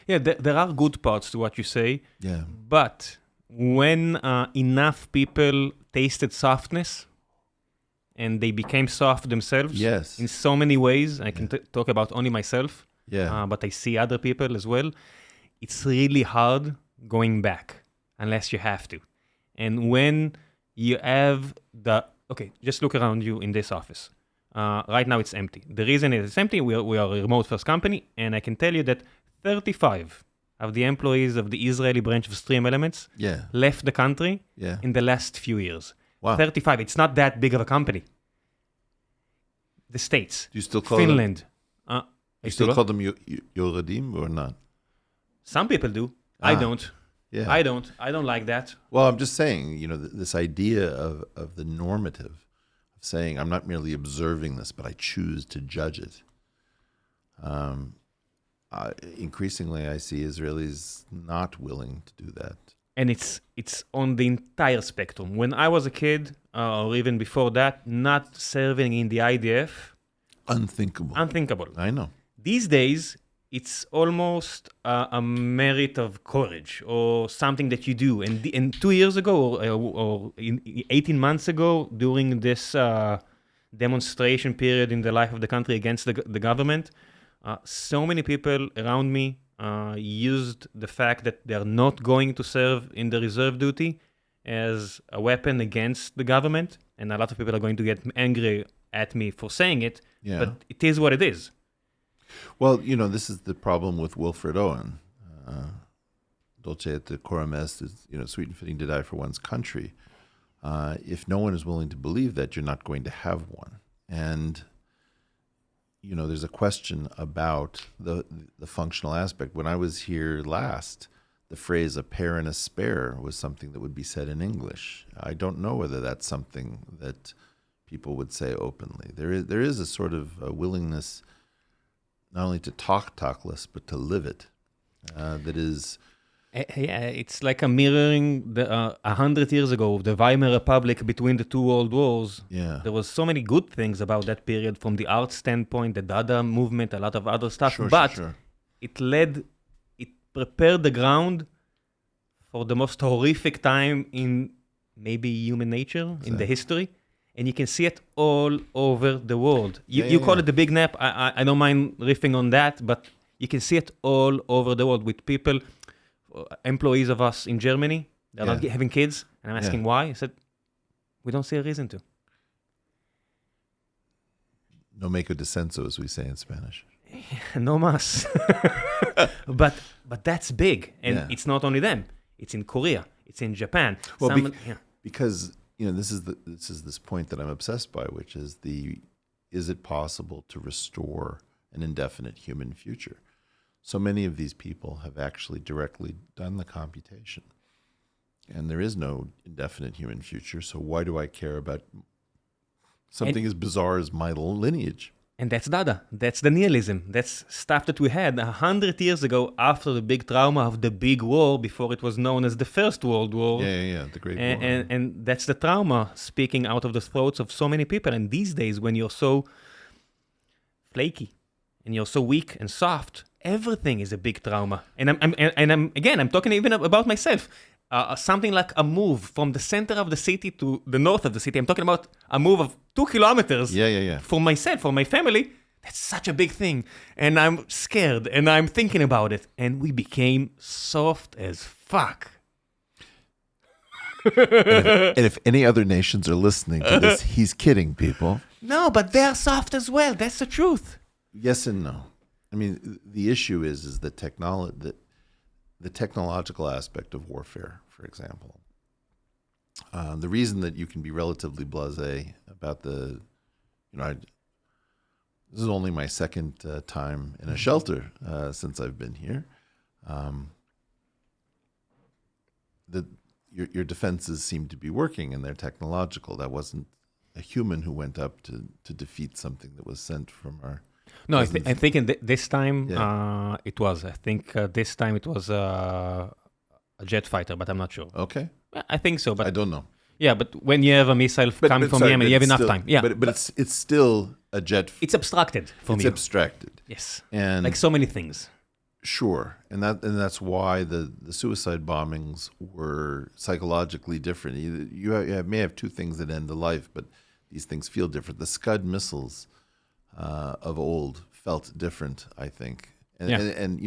Yeah, there are good parts to what you say. Yeah. But when enough people tasted softness and they became soft themselves in so many ways, I can talk about only myself, but I see other people as well, it's really hard going back unless you have to. And when you have okay, just look around you in this office. Right now it's empty. The reason it's empty, we are a remote first company, and I can tell you that 35 of the employees of the Israeli branch of Stream Elements left the country in the last few years. Wow. 35. It's not that big of a company. The States. Do you still call Finland. You still call them Yoredim or not? Some people do. I don't. Yeah. I don't like that. Well, I'm just saying, this idea of the normative, of saying I'm not merely observing this, but I choose to judge it. Increasingly, I see Israelis not willing to do that. And it's on the entire spectrum. When I was a kid, or even before that, not serving in the IDF. Unthinkable. I know. These days, it's almost a merit of courage or something that you do. And 2 years ago, or 18 months ago, during this demonstration period in the life of the country against the government, so many people around me used the fact that they're not going to serve in the reserve duty as a weapon against the government. And a lot of people are going to get angry at me for saying it, but it is what it is. Well, this is the problem with Wilfred Owen. Dulce et decorum est is, sweet and fitting to die for one's country. If no one is willing to believe that, you're not going to have one. And there's a question about the functional aspect. When I was here last, the phrase "a pair and a spare" was something that would be said in English. I don't know whether that's something that people would say openly. There is a sort of a willingness not only to talk less, but to live it. That is It's like a mirroring 100 years ago, the Weimar Republic between the two world wars. Yeah. There was so many good things about that period from the art standpoint, the Dada movement, a lot of other stuff. But it prepared the ground for the most horrific time in maybe human nature, in the history. And you can see it all over the world. You call it the big nap. I don't mind riffing on that, but you can see it all over the world with people, employees of us in Germany. They're not having kids. And I'm asking why. I said, we don't see a reason to. No meco descenso, as we say in Spanish. No mas. But that's big. And it's not only them. It's in Korea. It's in Japan. Well, because... this is this point that I'm obsessed by, which is is it possible to restore an indefinite human future? So many of these people have actually directly done the computation. And there is no indefinite human future, so why do I care about something as bizarre as my lineage? And that's Dada. That's the nihilism. That's stuff that we had 100 years ago after the big trauma of the big war, before it was known as the First World War. Yeah, the Great War. And that's the trauma speaking out of the throats of so many people. And these days, when you're so flaky and you're so weak and soft, everything is a big trauma. And I'm talking even about myself. Something like a move from the center of the city to the north of the city. I'm talking about a move of 2 kilometers. Yeah. For myself, for my family. That's such a big thing. And I'm scared and I'm thinking about it. And we became soft as fuck. And if any other nations are listening to this, he's kidding, people. No, but they're soft as well. That's the truth. Yes and no. I mean, the issue is the technological aspect of warfare, for example. The reason that you can be relatively blasé about this is only my second time in a shelter since I've been here. Your defenses seem to be working and they're technological. That wasn't a human who went up to defeat something that was sent from our... No, I think this time it was. I think this time it was a jet fighter, but I'm not sure. Okay. I think so, but I don't know. Yeah, but when you have a missile coming from Yemen, you have enough time. Yeah, but it's still a jet. It's abstracted from you. It's abstracted. Yes, and like so many things. Sure, and that's why the suicide bombings were psychologically different. You may have two things that end a life, but these things feel different. The Scud missiles of old felt different, I think. And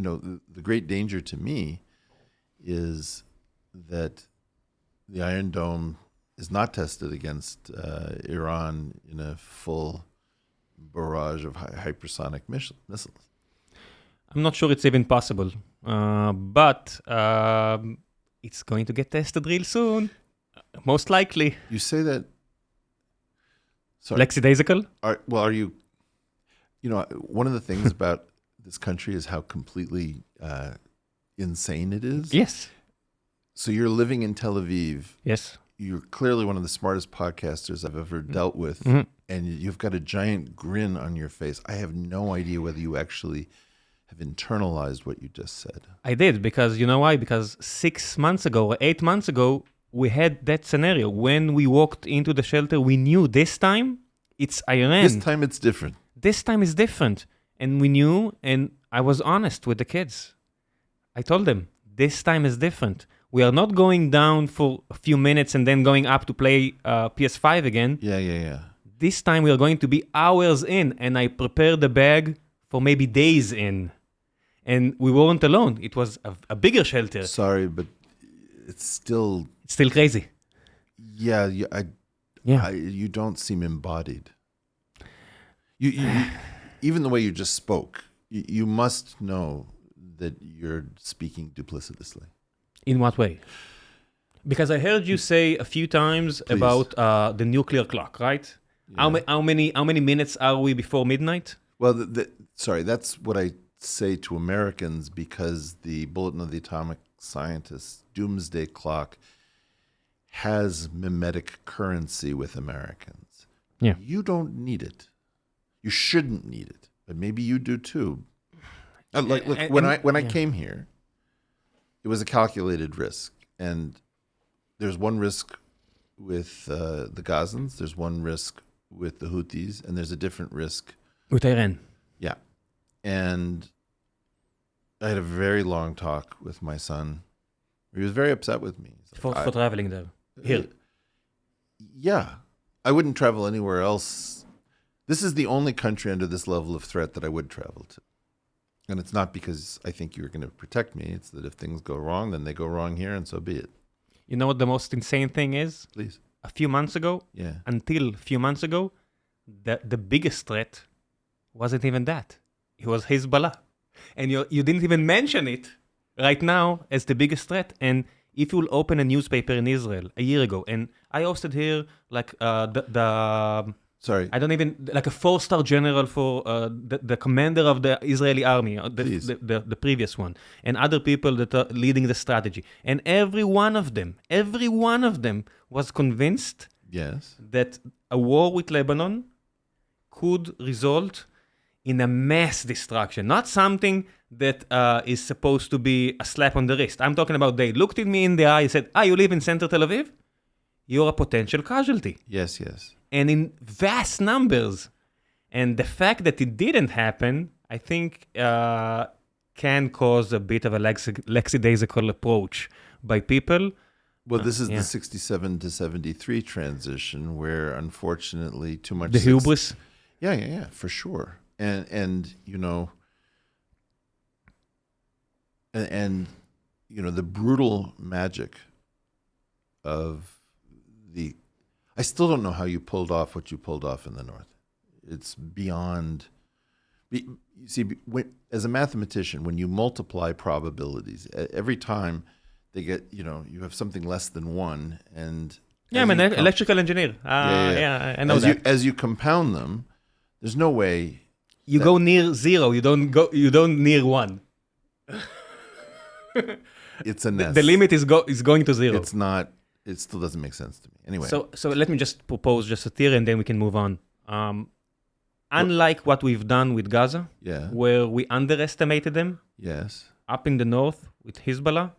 the great danger to me is that the Iron Dome is not tested against Iran in a full barrage of hypersonic missiles. I'm not sure it's even possible, but it's going to get tested real soon, most likely. You say that... Sorry. Lackadaisical? Are you... one of the things about this country is how completely insane it is. Yes. So you're living in Tel Aviv. Yes. You're clearly one of the smartest podcasters I've ever dealt with. Mm-hmm. And you've got a giant grin on your face. I have no idea whether you actually have internalized what you just said. I did, because you know why? Because 6 months ago or 8 months ago, we had that scenario. When we walked into the shelter, we knew this time it's Iran. This time it's different. This time is different. And we knew, and I was honest with the kids. I told them, this time is different. We are not going down for a few minutes and then going up to play PS5 again. Yeah. This time we are going to be hours in, and I prepared the bag for maybe days in. And we weren't alone. It was a bigger shelter. Sorry, but it's still... It's still crazy. Yeah, you don't seem embodied. You even the way you just spoke, you must know that you're speaking duplicitously. In what way? Because I heard you say a few times about the nuclear clock, right? Yeah. How many minutes are we before midnight? Well, sorry, that's what I say to Americans, because the Bulletin of the Atomic Scientists doomsday clock has mimetic currency with Americans. Yeah. You don't need it. You shouldn't need it, but maybe you do too. Look, when I came here, it was a calculated risk. And there's one risk with the Gazans, there's one risk with the Houthis, and there's a different risk. With Iran. Yeah. And I had a very long talk with my son. He was very upset with me. For traveling there. Here. Yeah. I wouldn't travel anywhere else. This is the only country under this level of threat that I would travel to. And it's not because I think you're going to protect me. It's that if things go wrong, then they go wrong here, and so be it. You know what the most insane thing is? Please. A few months ago, until a few months ago, the biggest threat wasn't even that. It was Hezbollah. And you didn't even mention it right now as the biggest threat. And if you'll open a newspaper in Israel a year ago, and I hosted here like I don't even, like a 4-star general for the commander of the Israeli army, the previous one, and other people that are leading the strategy. And every one of them was convinced that a war with Lebanon could result in a mass destruction, not something that is supposed to be a slap on the wrist. I'm talking about they looked at me in the eye and said, you live in Center Tel Aviv? You're a potential casualty. Yes. And in vast numbers. And the fact that it didn't happen, I think, can cause a bit of a lackadaisical approach by people. Well, this is the 67 to 73 transition where, unfortunately, too much... The hubris? Yeah, for sure. And you know... And you know, the brutal magic of the... I still don't know how you pulled off what you pulled off in the North. It's beyond... You see, as a mathematician, when you multiply probabilities, every time they get, you know, you have something less than one, and... Yeah, I'm an electrical engineer. I know that. As you compound them, there's no way... You go near zero, you don't near one. It's a nest. The limit is going to zero. It's not... It still doesn't make sense to me. Anyway. So let me just propose just a theory and then we can move on. Unlike what we've done with Gaza, where we underestimated them, up in the north with Hezbollah,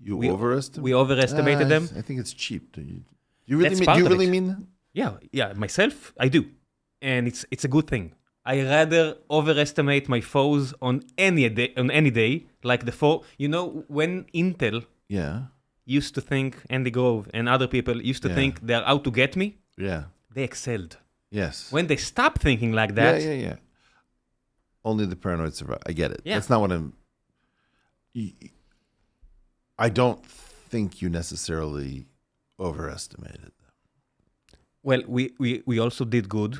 we overestimated them. I think it's cheap. Do you really mean that? Yeah, myself, I do. And it's a good thing. I rather overestimate my foes on any day, like you know, when Intel used to think, Andy Grove and other people used to think they're out to get me, they excelled. Yes. When they stop thinking like that... Yeah. Only the paranoid survive. I get it. Yeah. That's not what I'm... I don't think you necessarily overestimated them. Well, we also did good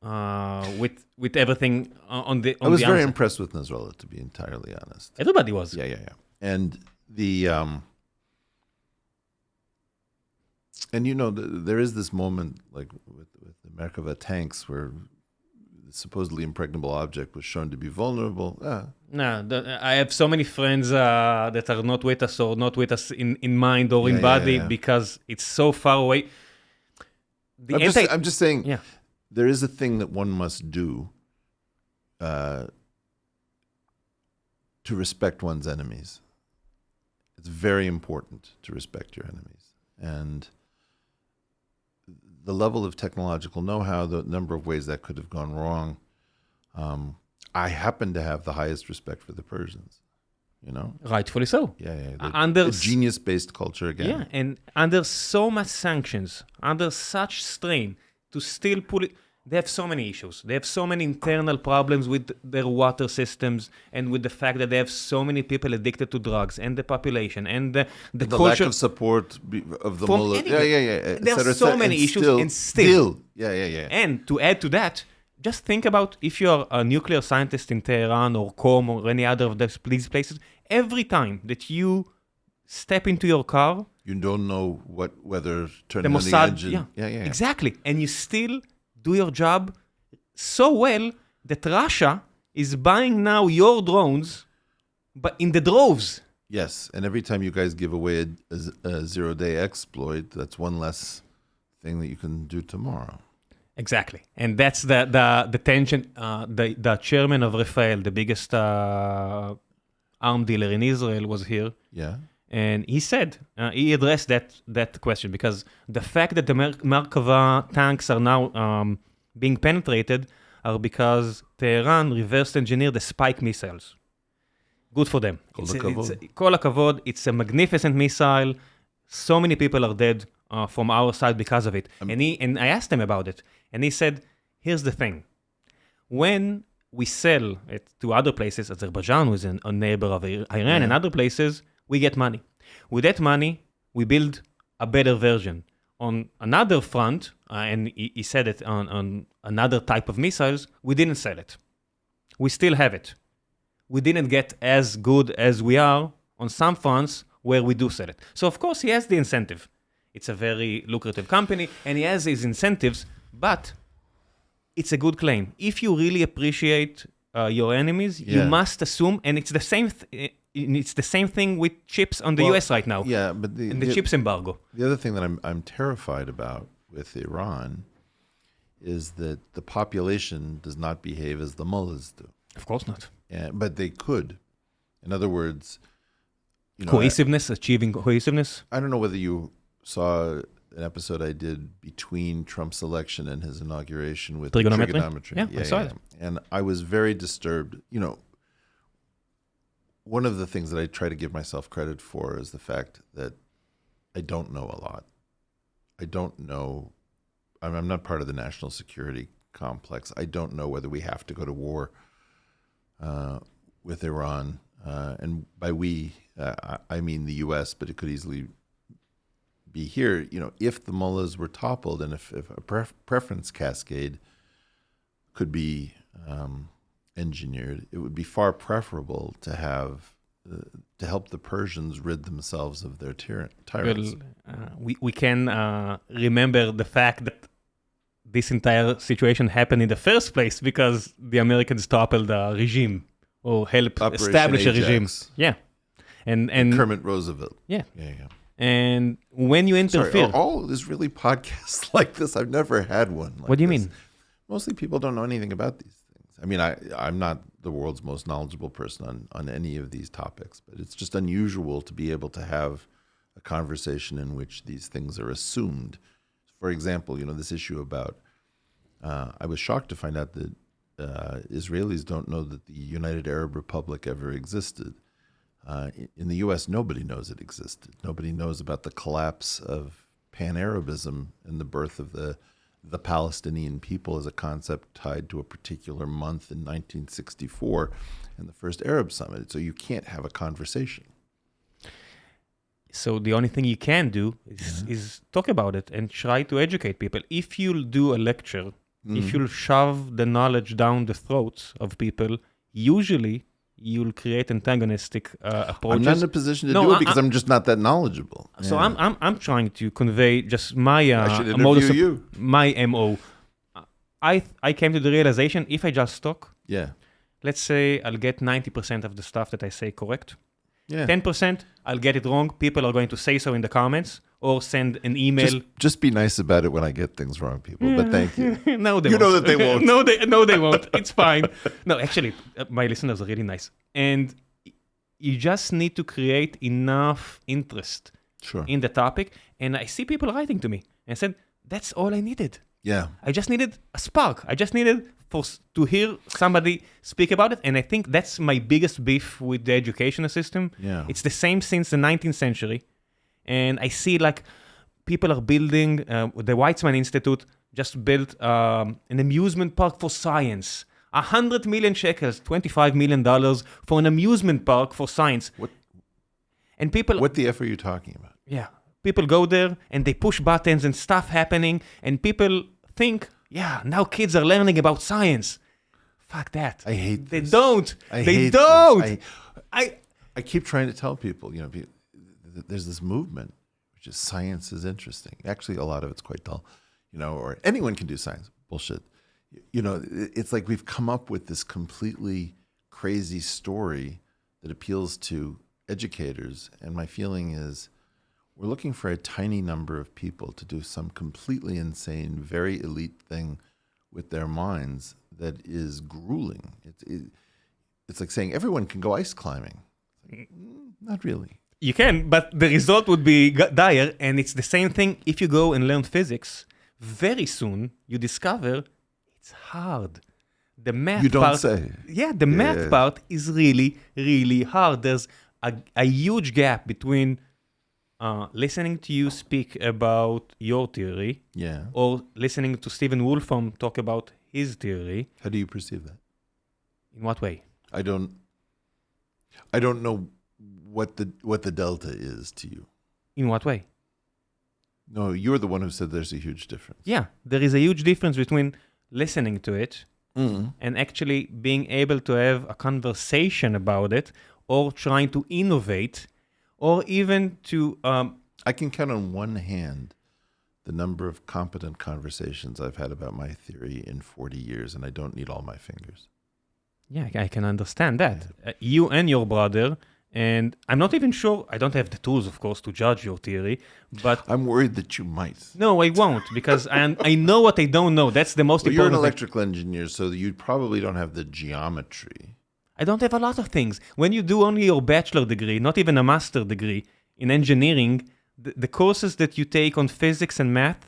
with everything on the I was very impressed with Nasrallah, to be entirely honest. Everybody was. Yeah. And the... And you know, there is this moment, like with the Merkava tanks, where the supposedly impregnable object was shown to be vulnerable. No, I have so many friends that are not with us or not with us in mind or in body because it's so far away. I'm just saying, there is a thing that one must do to respect one's enemies. It's very important to respect your enemies. And the level of technological know-how, the number of ways that could have gone wrong, I happen to have the highest respect for the Persians, you know? Rightfully so. The genius-based culture again. Yeah, and under so much sanctions, under such strain, to still pull it... They have so many issues. They have so many internal problems with their water systems and with the fact that they have so many people addicted to drugs and the population and the culture... lack of support of the mullah. There are so many issues and still. Yeah. And to add to that, just think about if you're a nuclear scientist in Tehran or Qom or any other of these places, every time that you step into your car... You don't know whether turning the Mossad, on the engine... Yeah. Exactly. And you still... do your job so well that Russia is buying now your drones, but in the droves. Yes, and every time you guys give away a zero-day exploit, that's one less thing that you can do tomorrow. Exactly, and that's the tension. The chairman of Rafael, the biggest arm dealer in Israel, was here. Yeah. And he said, he addressed that question, because the fact that the Merkava tanks are now being penetrated are because Tehran reverse engineered the spike missiles. Good for them. Kol hakavod. It's a magnificent missile. So many people are dead from our side because of it. And I asked him about it. And he said, here's the thing. When we sell it to other places, Azerbaijan, who is a neighbor of Iran, and other places, we get money. With that money, we build a better version. On another front, and he said it on another type of missiles, we didn't sell it. We still have it. We didn't get as good as we are on some fronts where we do sell it. So, of course, he has the incentive. It's a very lucrative company, and he has his incentives, but it's a good claim. If you really appreciate your enemies, you must assume, and it's the same thing with chips on the US right now. Yeah, but the chips embargo. The other thing that I'm terrified about with Iran is that the population does not behave as the mullahs do. Of course not. But they could. In other words, cohesiveness, achieving cohesiveness. I don't know whether you saw an episode I did between Trump's election and his inauguration with trigonometry. Yeah, I saw it. And I was very disturbed. One of the things that I try to give myself credit for is the fact that I don't know a lot. I don't know. I'm not part of the national security complex. I don't know whether we have to go to war with Iran. And by we, I mean the U.S., but it could easily be here. If the mullahs were toppled, and if a preference cascade could be engineered, it would be far preferable to have to help the Persians rid themselves of their tyrants. Well, we can remember the fact that this entire situation happened in the first place because the Americans toppled a regime or helped establish a regime. Yeah. And Kermit Roosevelt. Yeah. Yeah. And when you interfere... Sorry, all Israeli podcasts like this, I've never had one like What do you mean? Mostly people don't know anything about these things. I mean, I'm not the world's most knowledgeable person on any of these topics, but it's just unusual to be able to have a conversation in which these things are assumed. For example, this issue about... I was shocked to find out that Israelis don't know that the United Arab Republic ever existed. In the U.S., nobody knows it existed. Nobody knows about the collapse of Pan-Arabism and the birth of the Palestinian people as a concept tied to a particular month in 1964 and the first Arab summit. So you can't have a conversation. So the only thing you can do is talk about it and try to educate people. If you'll do a lecture, if you'll shove the knowledge down the throats of people, usually you'll create antagonistic approaches. I'm not in a position to do it because I'm just not that knowledgeable. So I'm trying to convey just my I should interview you. My MO. I came to the realization, if I just talk, let's say I'll get 90% of the stuff that I say correct. 10%, I'll get it wrong. People are going to say so in the comments or send an email. Just be nice about it when I get things wrong, people. But thank you. No, they won't. know that they won't. No, they won't. It's fine. No, actually, my listeners are really nice. And you just need to create enough interest in the topic. And I see people writing to me. And I said, that's all I needed. Yeah. I just needed a spark. I just needed to hear somebody speak about it. And I think that's my biggest beef with the educational system. Yeah. It's the same since the 19th century. And I see people are building, the Weizmann Institute just built an amusement park for science. 100 million shekels, $25 million for an amusement park for science. And people... What the F are you talking about? Yeah. People go there and they push buttons and stuff happening. And people think, now kids are learning about science. Fuck that. I hate They this. don't. They don't. I keep trying to tell people, there's this movement, which is science is interesting. Actually, a lot of it's quite dull, or anyone can do science. Bullshit. It's like we've come up with this completely crazy story that appeals to educators. And my feeling is we're looking for a tiny number of people to do some completely insane, very elite thing with their minds that is grueling. It's like saying everyone can go ice climbing. Not really. You can, but the result would be dire, and it's the same thing if you go and learn physics. Very soon, you discover it's hard. The math You don't part, say. Yeah, the math part is really, really hard. There's a huge gap between listening to you speak about your theory or listening to Stephen Wolfram talk about his theory. How do you perceive that? In what way? I don't know what the delta is to you. In what way? No, you're the one who said there's a huge difference. Yeah, there is a huge difference between listening to it and actually being able to have a conversation about it or trying to innovate or even to... I can count on one hand the number of competent conversations I've had about my theory in 40 years, and I don't need all my fingers. Yeah, I can understand that. You and your brother, and I'm not even sure, I don't have the tools, of course, to judge your theory, but... I'm worried that you might. No, I won't, because I know what I don't know. That's the most important You're an thing. electrical engineer, so you probably don't have the geometry. I don't have a lot of things. When you do only your bachelor degree, not even a master degree in engineering, the courses that you take on physics and math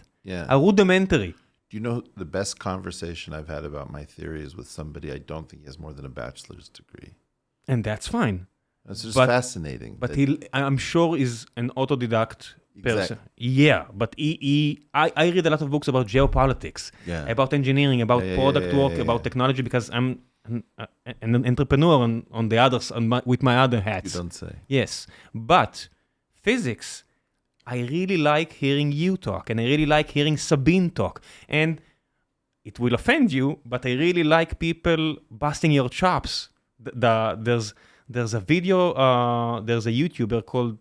are rudimentary. Do you know the best conversation I've had about my theory is with somebody I don't think he has more than a bachelor's degree. And that's fine. It's just fascinating. But I'm sure is an autodidact person. Yeah, but I read a lot of books about geopolitics, about engineering, about product work, about technology, because I'm an entrepreneur on the others, with my other hats. You don't say. Yes, but physics, I really like hearing you talk, and I really like hearing Sabine talk. And it will offend you, but I really like people busting your chops. There's a video, there's a YouTuber called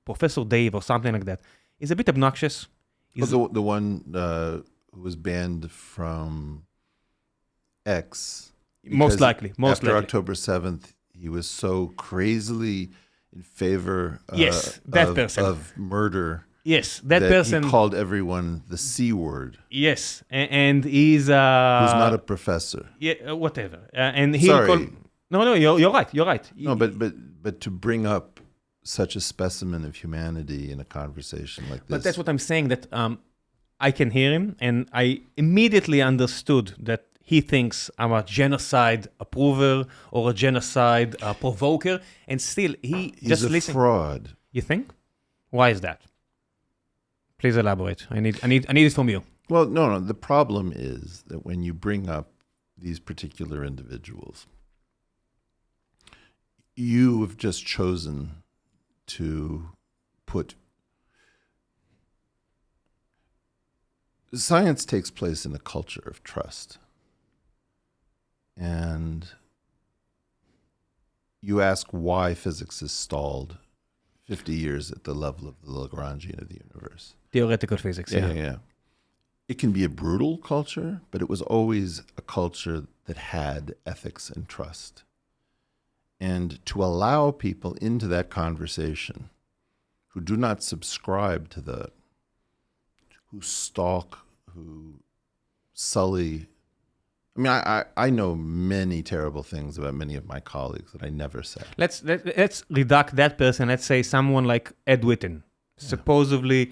Professor Dave or something like that. He's a bit obnoxious. The one who was banned from X. Most likely. After October 7th, he was so crazily in favor of murder. Yes, that person. He called everyone the C word. Yes, and he's... who's not a professor. Yeah, whatever. And he'll call... No, you're right. No, but to bring up such a specimen of humanity in a conversation like this... But that's what I'm saying, that I can hear him, and I immediately understood that he thinks I'm a genocide approver or a genocide provoker, and still he's just a fraud. You think? Why is that? Please elaborate. I need it from you. Well, no. The problem is that when you bring up these particular individuals, you have just chosen to put... Science takes place in a culture of trust. And you ask why physics is stalled 50 years at the level of the Lagrangian of the universe. Theoretical physics, yeah. It can be a brutal culture, but it was always a culture that had ethics and trust. And to allow people into that conversation who do not subscribe to that, who stalk, who sully... I mean, I know many terrible things about many of my colleagues that I never said. Let's reduct that person. Let's say someone like Ed Witten, supposedly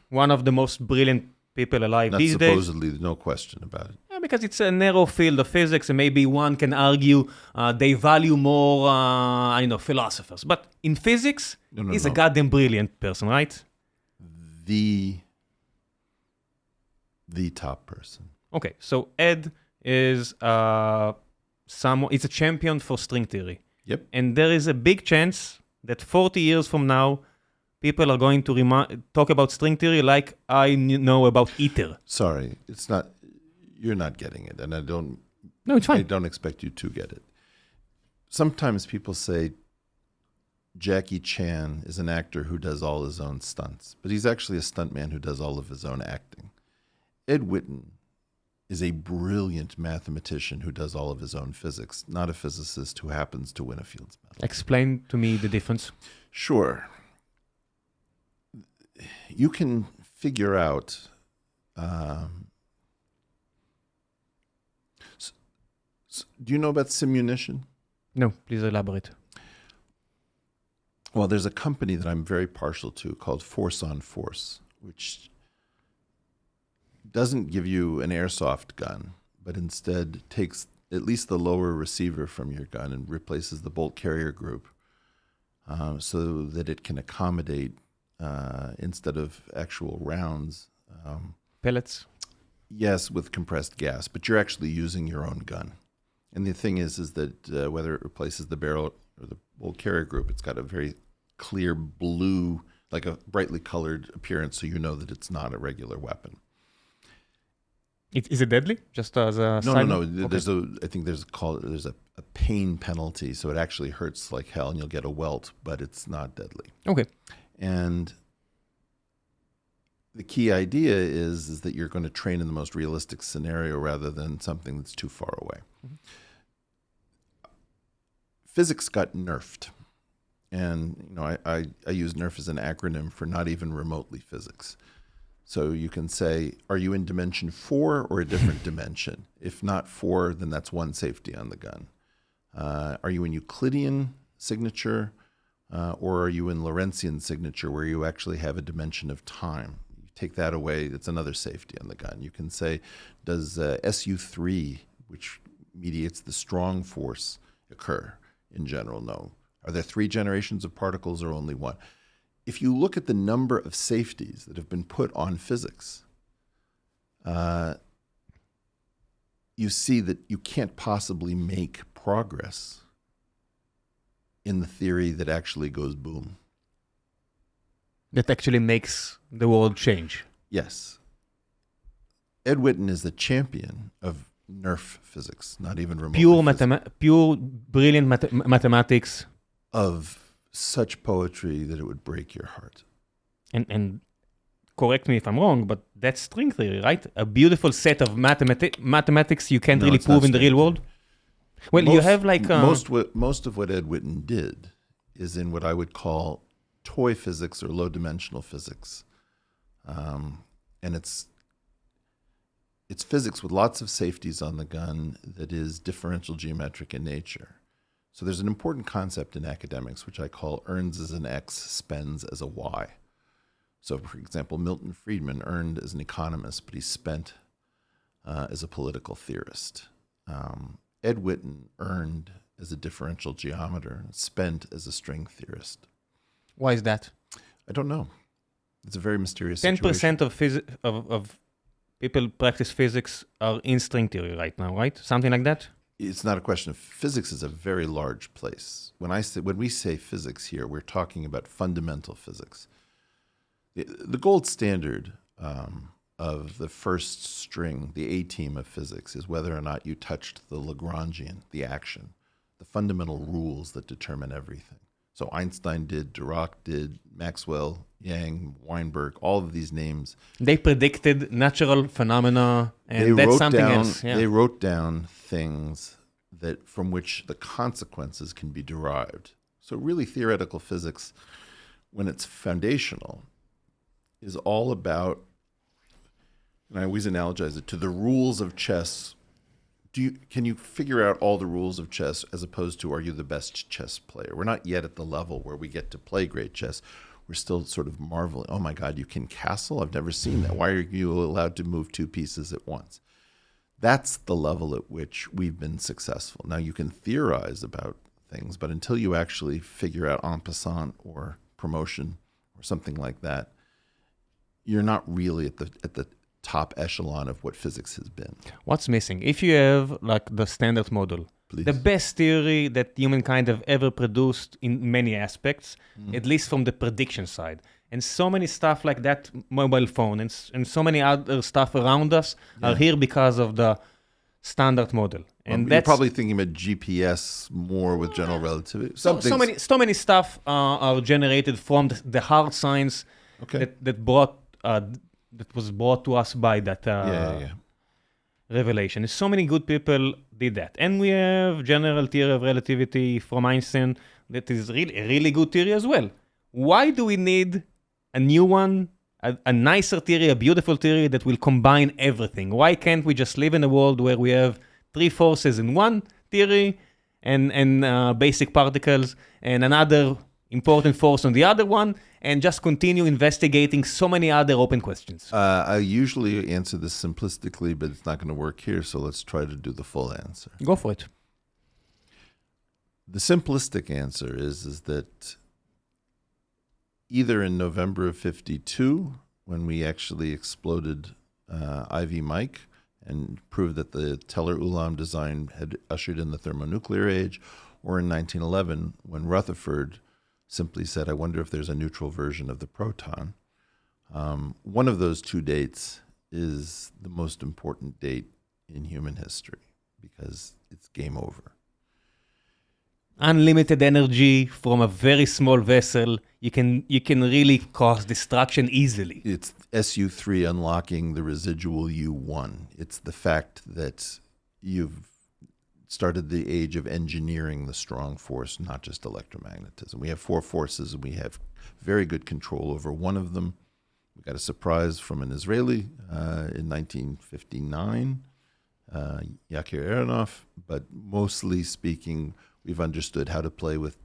one of the most brilliant people alive these days. Supposedly, no question about it. Yeah, because it's a narrow field of physics, and maybe one can argue they value more, philosophers. But in physics, he's a goddamn brilliant person, right? The top person. Okay, so Ed is it's a champion for string theory. Yep. And there is a big chance that 40 years from now, people are going to talk about string theory like I know about ether. Sorry, it's not. You're not getting it, and I don't. No, it's fine. I don't expect you to get it. Sometimes people say Jackie Chan is an actor who does all his own stunts, but he's actually a stuntman who does all of his own acting. Ed Witten is a brilliant mathematician who does all of his own physics, not a physicist who happens to win a Fields Medal. Explain to me the difference. Sure. You can figure out... do you know about simunition? No, please elaborate. Well, there's a company that I'm very partial to called Force on Force, which doesn't give you an airsoft gun, but instead takes at least the lower receiver from your gun and replaces the bolt carrier group so that it can accommodate, instead of actual rounds. Pellets? Yes, with compressed gas, but you're actually using your own gun. And the thing is that whether it replaces the barrel or the bolt carrier group, it's got a very clear blue, like a brightly colored appearance, so you know that it's not a regular weapon. Is it deadly? Just as a side No. note? Okay. There's a pain penalty, so it actually hurts like hell, and you'll get a welt, but it's not deadly. Okay. And the key idea is that you're going to train in the most realistic scenario rather than something that's too far away. Mm-hmm. Physics got nerfed. And I use NERF as an acronym for not even remotely physics. So you can say, are you in dimension 4 or a different dimension? If not 4, then that's one safety on the gun. Are you in Euclidean signature or are you in Lorentzian signature where you actually have a dimension of time? You take that away, it's another safety on the gun. You can say, does SU3, which mediates the strong force, occur? In general, no. Are there 3 generations of particles or only 1? If you look at the number of safeties that have been put on physics, you see that you can't possibly make progress in the theory that actually goes boom. That actually makes the world change. Yes. Ed Witten is the champion of NERF physics, not even remotely pure brilliant mathematics. Of such poetry that it would break your heart. And correct me if I'm wrong, but that's string theory, right? A beautiful set of mathematics you can't really prove in the real world. Well, you have like... Most of what Ed Witten did is in what I would call toy physics or low-dimensional physics. And it's physics with lots of safeties on the gun that is differential geometric in nature. So there's an important concept in academics, which I call earns as an X, spends as a Y. So, for example, Milton Friedman earned as an economist, but he spent as a political theorist. Ed Witten earned as a differential geometer, spent as a string theorist. Why is that? I don't know. It's a very mysterious 10% of people practice physics are in string theory right now, right? Something like that? It's not a question of physics is a very large place. When we say physics here, we're talking about fundamental physics. The gold standard of the first string, the A-team of physics, is whether or not you touched the Lagrangian, the action, the fundamental rules that determine everything. So Einstein did, Dirac did, Maxwell, Yang, Weinberg, all of these names. They predicted natural phenomena, and that's something else. Yeah. They wrote down things that from which the consequences can be derived. So really theoretical physics, when it's foundational, is all about, and I always analogize it to the rules of chess. Can you figure out all the rules of chess as opposed to are you the best chess player? We're not yet at the level where we get to play great chess. We're still sort of marveling, oh my God, you can castle? I've never seen that. Why are you allowed to move 2 pieces at once? That's the level at which we've been successful. Now you can theorize about things, but until you actually figure out en passant or promotion or something like that, you're not really at the top echelon of what physics has been. What's missing? If you have like the standard model, Please. The best theory that humankind have ever produced in many aspects, at least from the prediction side, and so many stuff like that mobile phone and so many other stuff around us are here because of the standard model. And you're probably thinking about GPS more with general relativity. So many stuff are generated from the hard science that was brought to us by that revelation. And so many good people did that. And we have general theory of relativity from Einstein that is a really good theory as well. Why do we need a new one, a nicer theory, a beautiful theory that will combine everything? Why can't we just live in a world where we have 3 forces in one theory and basic particles and another important force on the other one, and just continue investigating so many other open questions? I usually answer this simplistically, but it's not going to work here, so let's try to do the full answer. Go for it. The simplistic answer is that either in November of 52, when we actually exploded IV Mike and proved that the Teller-Ulam design had ushered in the thermonuclear age, or in 1911, when Rutherford simply said, I wonder if there's a neutral version of the proton. One of those two dates is the most important date in human history because it's game over. Unlimited energy from a very small vessel, you can really cause destruction easily. It's SU3 unlocking the residual U1. It's the fact that you've started the age of engineering the strong force, not just electromagnetism. We have four forces, and we have very good control over one of them. We got a surprise from an Israeli in 1959, Yakir Aronoff, but mostly speaking, we've understood how to play with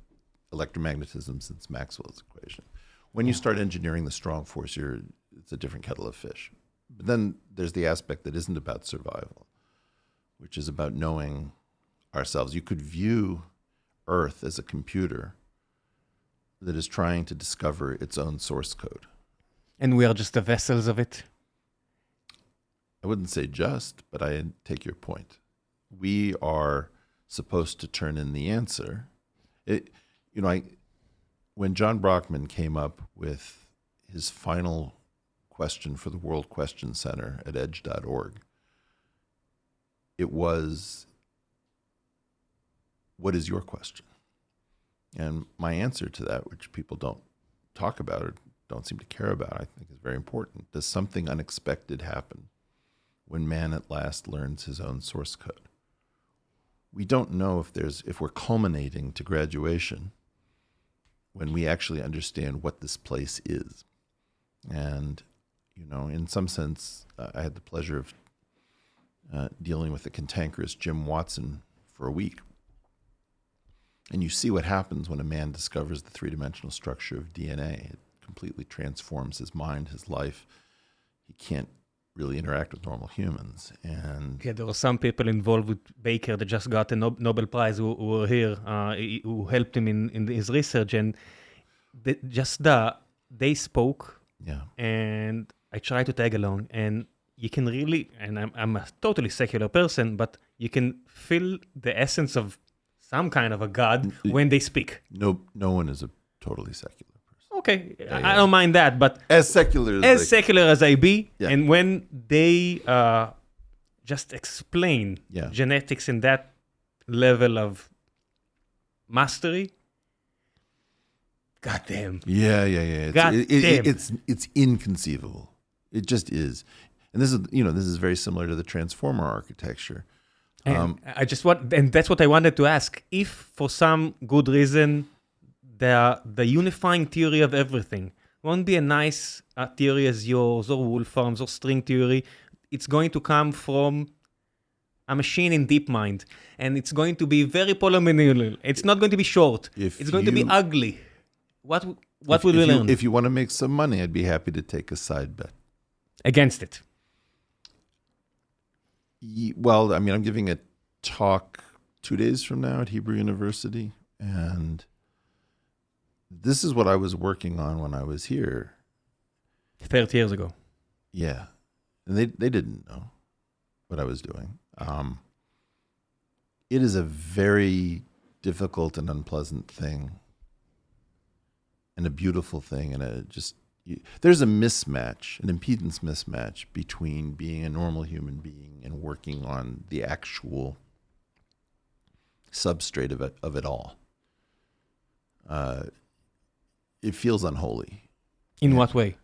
electromagnetism since Maxwell's equation. When you start engineering the strong force, it's a different kettle of fish. But then there's the aspect that isn't about survival, which is about knowing ourselves. You could view Earth as a computer that is trying to discover its own source code. And we are just the vessels of it? I wouldn't say just, but I take your point. We are supposed to turn in the answer. When John Brockman came up with his final question for the World Question Center at edge.org, it was, what is your question? And my answer to that, which people don't talk about or don't seem to care about, I think is very important. Does something unexpected happen when man at last learns his own source code? We don't know if we're culminating to graduation when we actually understand what this place is. And, in some sense, I had the pleasure of dealing with the cantankerous Jim Watson for a week. And you see what happens when a man discovers the three-dimensional structure of DNA. It completely transforms his mind, his life. He can't really interact with normal humans. And there were some people involved with Baker that just got a Nobel Prize who were here, who helped him in his research. And they spoke, and I tried to tag along. And you can really, and I'm a totally secular person, but you can feel the essence of some kind of a God when they speak. No one is a totally secular person. Okay, I don't mind that, but as secular as I be, and when they just explain genetics in that level of mastery, goddamn. Yeah. It's it's inconceivable. It just is. And this is very similar to the transformer architecture. And and that's what I wanted to ask. If for some good reason the unifying theory of everything won't be a nice theory as yours or Wolfram's or string theory, it's going to come from a machine in DeepMind, and it's going to be very polynomial. It's not going to be short. It's going to be ugly. What will we learn? If you want to make some money, I'd be happy to take a side bet against it. Well, I'm giving a talk 2 days from now at Hebrew University, and this is what I was working on when I was here. 30 years ago. Yeah. And they didn't know what I was doing. It is a very difficult and unpleasant thing, and a beautiful thing, and there's a mismatch, an impedance mismatch between being a normal human being and working on the actual substrate of it all. It feels unholy. In what way?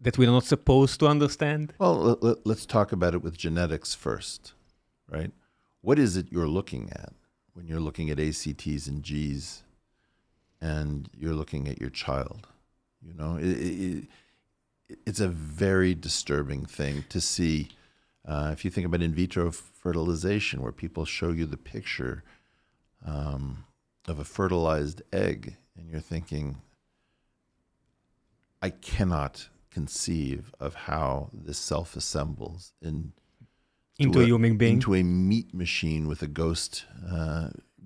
That we're not supposed to understand? Well, let's talk about it with genetics first, right? What is it you're looking at when you're looking at ACTs and Gs and you're looking at your child? It's a very disturbing thing to see. If you think about in vitro fertilization, where people show you the picture of a fertilized egg, and you're thinking, I cannot conceive of how this self-assembles into a human being. into a meat machine with a ghost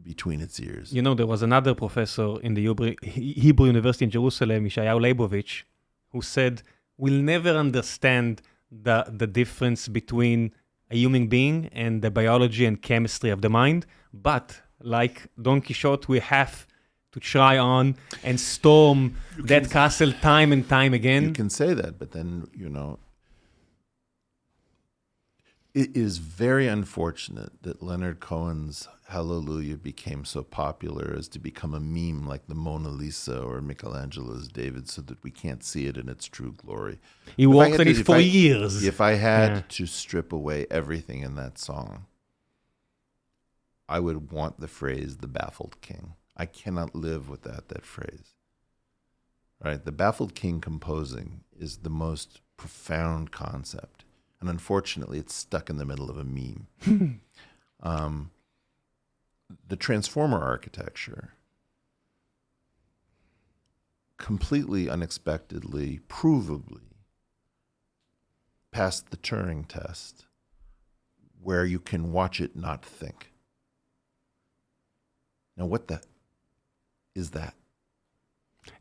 between its ears. You know, there was another professor in the Hebrew University in Jerusalem, Yeshayahu Leibovich, who said, we'll never understand the difference between a human being and the biology and chemistry of the mind, but like Don Quixote, we have to try on and storm that castle time and time again. You can say that, but then, it is very unfortunate that Leonard Cohen's Hallelujah became so popular as to become a meme like the Mona Lisa or Michelangelo's David, so that we can't see it in its true glory. He worked on it for years. If I had to strip away everything in that song, I would want the phrase, the baffled king. I cannot live without that phrase. Right? The baffled king composing is the most profound concept. And unfortunately, it's stuck in the middle of a meme. The transformer architecture completely unexpectedly, provably passed the Turing test, where you can watch it not think. Now, what the is that?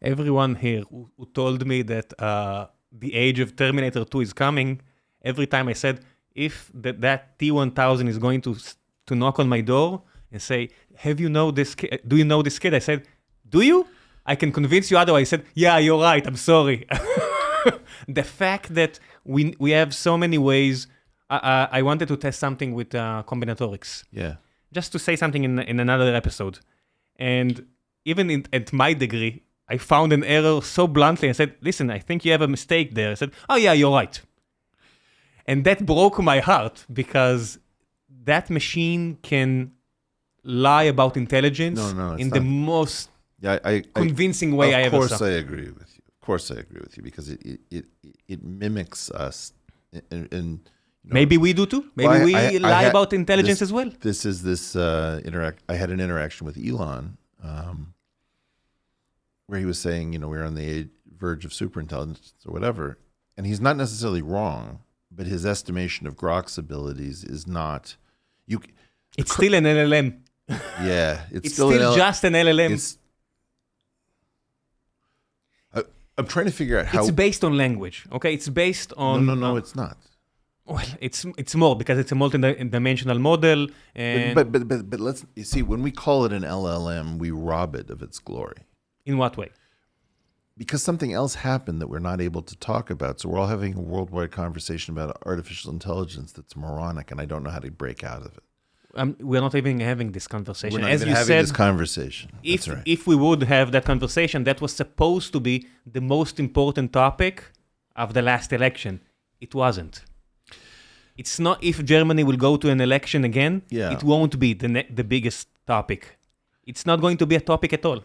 Everyone here who told me that the age of Terminator 2 is coming, every time I said, if that T-1000 is going to knock on my door and say, do you know this kid? I said, do you? I can convince you otherwise. I said, yeah, you're right. I'm sorry. The fact that we have so many ways. I wanted to test something with combinatorics. Yeah. Just to say something in another episode. And even at my degree, I found an error so bluntly. I said, listen, I think you have a mistake there. I said, oh yeah, you're right. And that broke my heart, because that machine can lie about intelligence in the most convincing way I ever saw. Of course I agree with you. Of course I agree with you, because it mimics us. And maybe we do too. Maybe we lie about intelligence as well. I had an interaction with Elon where he was saying, we're on the verge of superintelligence or whatever. And he's not necessarily wrong, but his estimation of Grok's abilities is not. It's still an LLM. Yeah, it's still just an LLM. I'm trying to figure out how. It's based on language. Okay, it's based on. No, it's not. Well, it's more, because it's a multi-dimensional model. And but let's see. When we call it an LLM, we rob it of its glory. In what way? Because something else happened that we're not able to talk about. So we're all having a worldwide conversation about artificial intelligence that's moronic, and I don't know how to break out of it. We're not even having this conversation. We're not even having this conversation. That's right. If we would have that conversation, that was supposed to be the most important topic of the last election. It wasn't. It's not. If Germany will go to an election again, it won't be the biggest topic. It's not going to be a topic at all.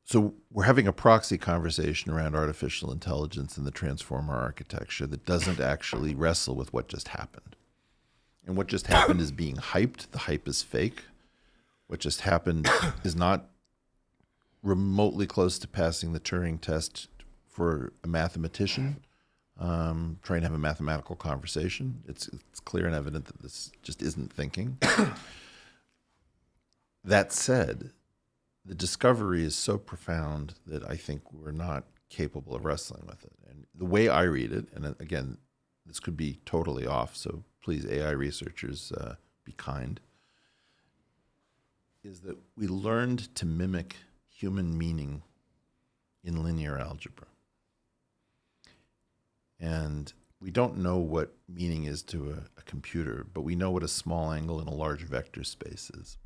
So we're having a proxy conversation around artificial intelligence and the transformer architecture that doesn't actually wrestle with what just happened. And what just happened is being hyped. The hype is fake. What just happened is not remotely close to passing the Turing test for a mathematician trying to have a mathematical conversation. It's clear and evident that this just isn't thinking. That said, the discovery is so profound that I think we're not capable of wrestling with it. And the way I read it, and again, this could be totally off, so please, AI researchers, be kind, is that we learned to mimic human meaning in linear algebra. And we don't know what meaning is to a computer, but we know what a small angle in a large vector space is.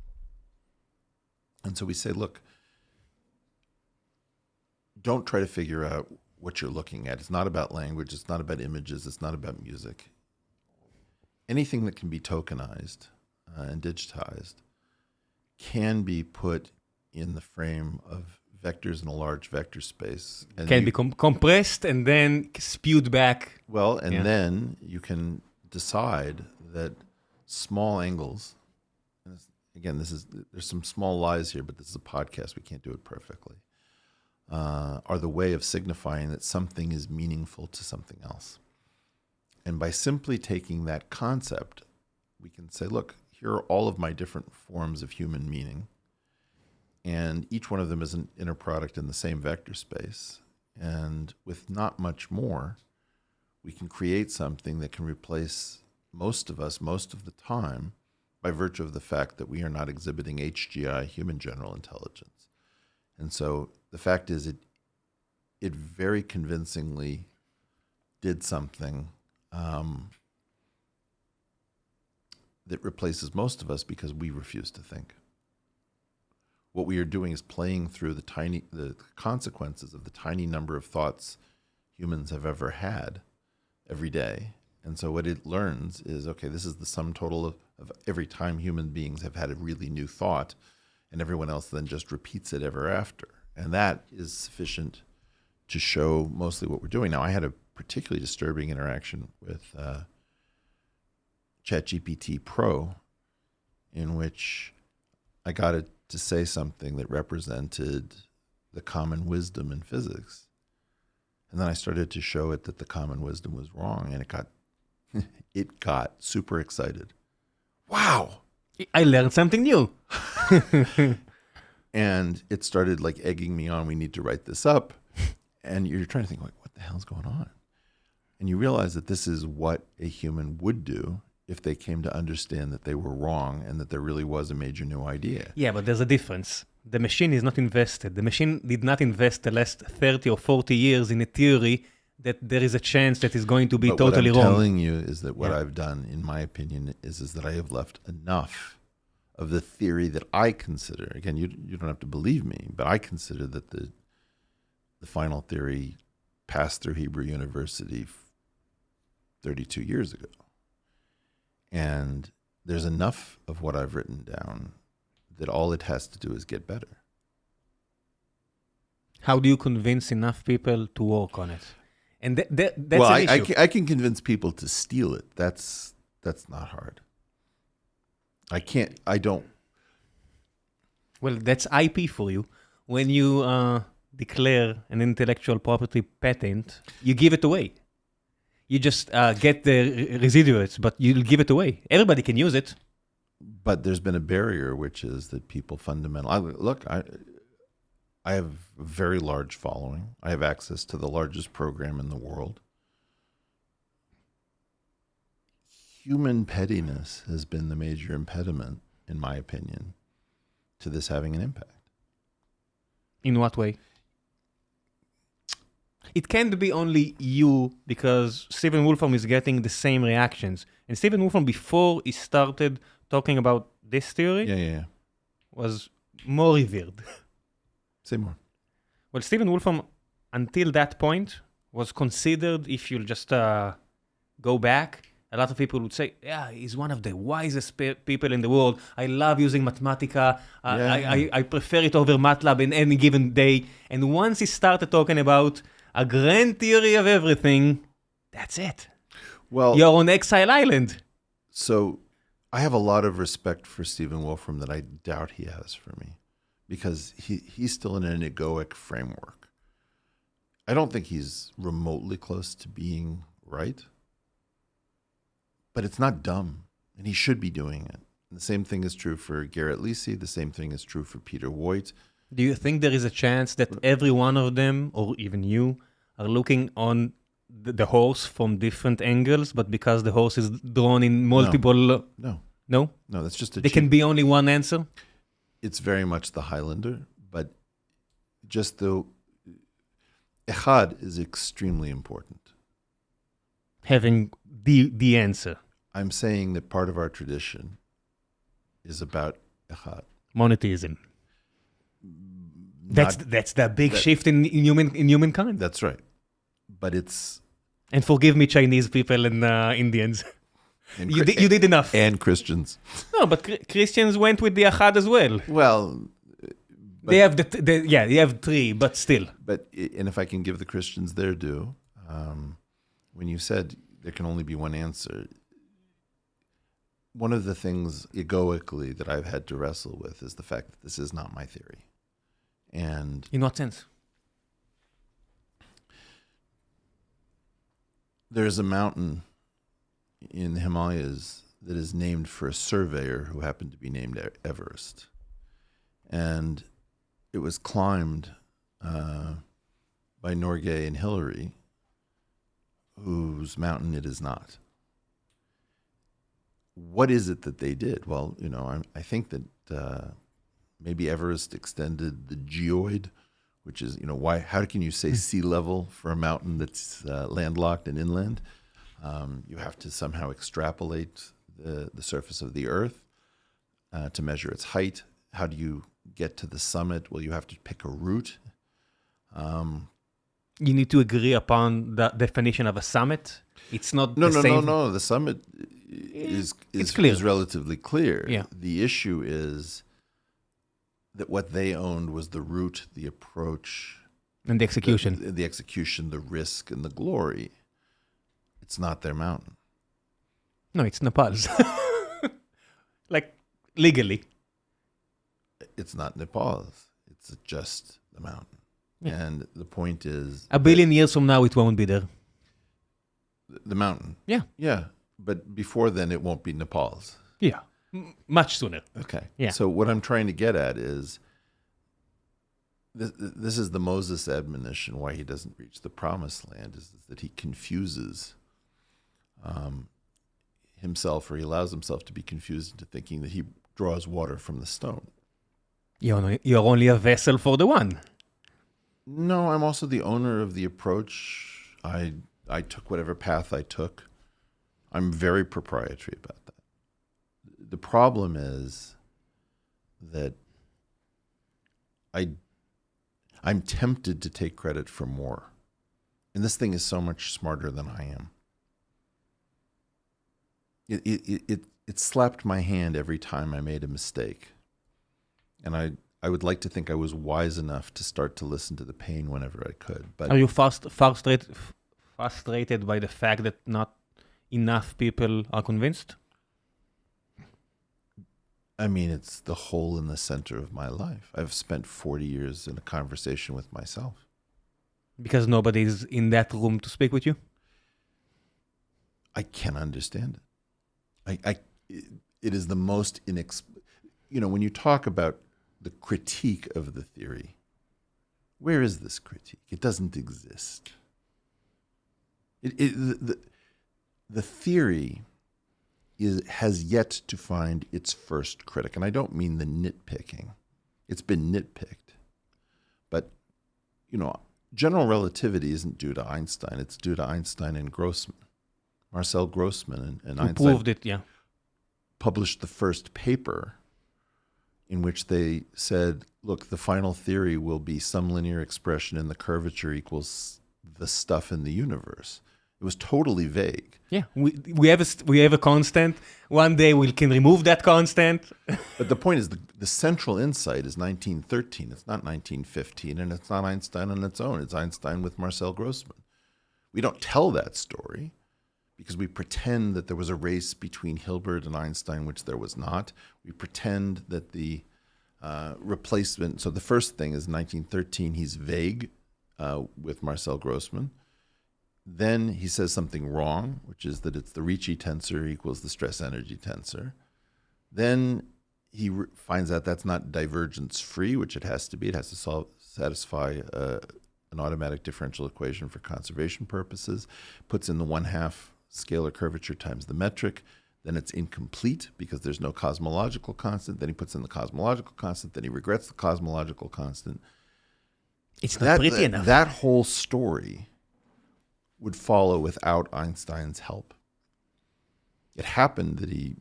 And so we say, look, don't try to figure out what you're looking at. It's not about language. It's not about images. It's not about music. Anything that can be tokenized and digitized can be put in the frame of vectors in a large vector space. And can be compressed and then spewed back. Well, and then you can decide that small angles, again, there's some small lies here, but this is a podcast. We can't do it perfectly. Are the way of signifying that something is meaningful to something else. And by simply taking that concept, we can say, look, here are all of my different forms of human meaning. And each one of them is an inner product in the same vector space. And with not much more, we can create something that can replace most of us most of the time by virtue of the fact that we are not exhibiting HGI, human general intelligence. And so the fact is it very convincingly did something that replaces most of us because we refuse to think. What we are doing is playing through the consequences of the tiny number of thoughts humans have ever had every day. And so what it learns is, okay, this is the sum total of every time human beings have had a really new thought, and everyone else then just repeats it ever after. And that is sufficient to show mostly what we're doing. Now, I had a particularly disturbing interaction with ChatGPT Pro, in which I got it to say something that represented the common wisdom in physics. And then I started to show it that the common wisdom was wrong, and it got super excited. Wow! I learned something new. And it started like egging me on, we need to write this up. And you're trying to think, like, what the hell's going on? And you realize that this is what a human would do if they came to understand that they were wrong and that there really was a major new idea. Yeah, but there's a difference. The machine is not invested. The machine did not invest the last 30 or 40 years in a theory that there is a chance that it's going to be totally wrong. What I'm telling you is that what I've done, in my opinion, is that I have left enough of the theory that I consider, again, you don't have to believe me, but I consider that the final theory passed through Hebrew University 32 years ago. And there's enough of what I've written down that all it has to do is get better. How do you convince enough people to work on it? And that's well, an issue. I can convince people to steal it. That's not hard. I don't. Well, that's IP for you. When you declare an intellectual property patent, you give it away. You just get the residuals, but you'll give it away. Everybody can use it. But there's been a barrier, which is that people fundamentally... I have a very large following. I have access to the largest program in the world. Human pettiness has been the major impediment, in my opinion, to this having an impact. In what way? It can't be only you, because Stephen Wolfram is getting the same reactions. And Stephen Wolfram, before he started talking about this theory, was more revered. Say more. Well, Stephen Wolfram, until that point, was considered, if you'll just go back, a lot of people would say, yeah, he's one of the wisest people in the world. I love using Mathematica. I prefer it over MATLAB in any given day. And once he started talking about a grand theory of everything, that's it. Well, you're on Exile Island. So I have a lot of respect for Stephen Wolfram that I doubt he has for me, because he's still in an egoic framework. I don't think he's remotely close to being right, but it's not dumb, and he should be doing it. And the same thing is true for Garrett Lisi. The same thing is true for Peter Voigt. Do you think there is a chance that every one of them, or even you, are looking on the horse from different angles, but because the horse is drawn in multiple... No, that's just a... There can be only one answer? It's very much the Highlander, but just the... Echad is extremely important. Having the answer. I'm saying that part of our tradition is about Echad. Monotheism. That's the big shift in humankind. That's right. But it's... And forgive me, Chinese people and Indians. And you did enough. And Christians. No, but Christians went with the Echad as well. Well... They have you have three, but still. And if I can give the Christians their due, when you said there can only be one answer, one of the things egoically that I've had to wrestle with is the fact that this is not my theory. And In what sense? there's a mountain in the Himalayas that is named for a surveyor who happened to be named Everest. And it was climbed by Norgay and Hillary, whose mountain it is not. What is it that they did? Well, I think that maybe Everest extended the geoid, which is, how can you say sea level for a mountain that's landlocked and inland? You have to somehow extrapolate the surface of the earth to measure its height. How do you get to the summit? Well, you have to pick a route. You need to agree upon the definition of a summit. It's not No. The summit it's clear. is relatively clear. Yeah. The issue is that what they owned was the route, the approach, And the execution. the execution, the risk, and the glory. It's not their mountain. No, it's Nepal's. Like, legally. It's not Nepal's. It's just the mountain. Yeah. And the point is... A billion years from now, it won't be there. The mountain. Yeah. Yeah. But before then, it won't be Nepal's. Yeah. Much sooner. Okay. Yeah. So what I'm trying to get at is, this is the Moses admonition, why he doesn't reach the promised land, is that he confuses himself, or he allows himself to be confused into thinking that he draws water from the stone. You're only a vessel for the one. No, I'm also the owner of the approach. I took whatever path I took. I'm very proprietary about that. The problem is that I'm tempted to take credit for more. And this thing is so much smarter than I am. It slapped my hand every time I made a mistake. And I would like to think I was wise enough to start to listen to the pain whenever I could. But Are you frustrated by the fact that not enough people are convinced? I mean, it's the hole in the center of my life. I've spent 40 years in a conversation with myself. Because nobody's in that room to speak with you? I can't understand it. It is the most when you talk about the critique of the theory, where is this critique? It doesn't exist. The theory has yet to find its first critic. And I don't mean the nitpicking. It's been nitpicked. But, general relativity isn't due to Einstein. It's due to Einstein and Grossman. Marcel Grossman and Einstein Proved it, yeah. published the first paper in which they said, look, the final theory will be some linear expression in the curvature equals the stuff in the universe. It was totally vague. Yeah, we have a constant. One day we can remove that constant. But the point is, the central insight is 1913. It's not 1915, and it's not Einstein on its own. It's Einstein with Marcel Grossman. We don't tell that story because we pretend that there was a race between Hilbert and Einstein, which there was not. We pretend that the replacement... So the first thing is 1913, he's vague with Marcel Grossman. Then he says something wrong, which is that it's the Ricci tensor equals the stress energy tensor. Then he finds out that's not divergence free, which it has to be. It has to satisfy an automatic differential equation for conservation purposes. Puts in the 1/2 scalar curvature times the metric. Then it's incomplete because there's no cosmological constant. Then he puts in the cosmological constant. Then he regrets the cosmological constant. It's not pretty enough. That whole story would follow without Einstein's help. It happened that he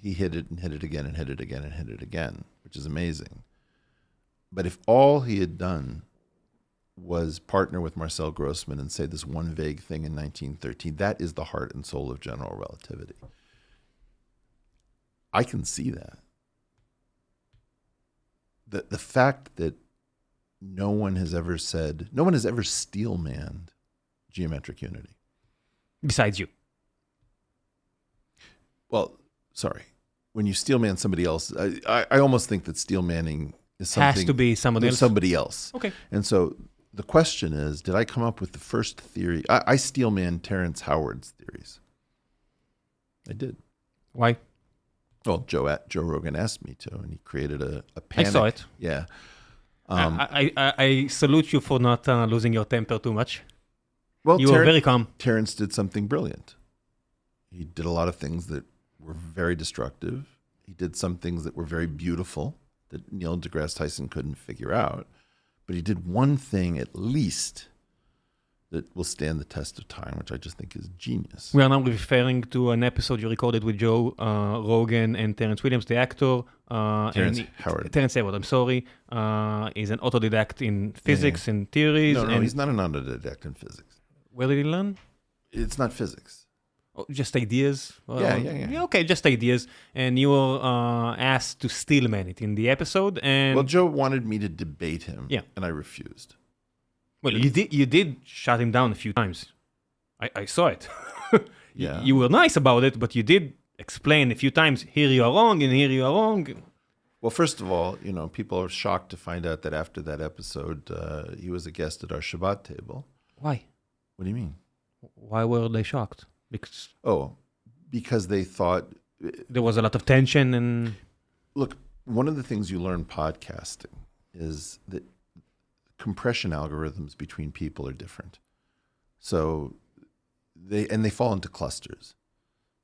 hit it and hit it again and hit it again and hit it again, which is amazing. But if all he had done was partner with Marcel Grossman and say this one vague thing in 1913, that is the heart and soul of general relativity. I can see that. The fact that no one has ever steel-manned geometric unity. Besides you. Well, sorry. When you steel man somebody else, I almost think that steel manning is something... Has to be somebody else. Okay. And so the question is, did I come up with the first theory? I steel man Terrence Howard's theories. I did. Why? Well, Joe Rogan asked me to, and he created a panic. I saw it. Yeah. I salute you for not losing your temper too much. Well, you were very calm. Terrence did something brilliant. He did a lot of things that were very destructive. He did some things that were very beautiful that Neil deGrasse Tyson couldn't figure out. But he did one thing at least that will stand the test of time, which I just think is genius. We are now referring to an episode you recorded with Joe Rogan and Terrence Williams, the actor. Terrence Howard. Terrence Howard, I'm sorry. He's an autodidact in physics and theories. No, he's not an autodidact in physics. Where did he learn? It's not physics. Oh, just ideas? Yeah. Okay, just ideas. And you were asked to steelman it in the episode. And well, Joe wanted me to debate him, and I refused. Well, you did shut him down a few times. I saw it. Yeah. You were nice about it, but you did explain a few times, here you are wrong and here you are wrong. Well, first of all, people are shocked to find out that after that episode, he was a guest at our Shabbat table. Why? What do you mean? Why were they shocked? Because they thought... There was a lot of tension and... Look, one of the things you learn podcasting is that compression algorithms between people are different. So they fall into clusters.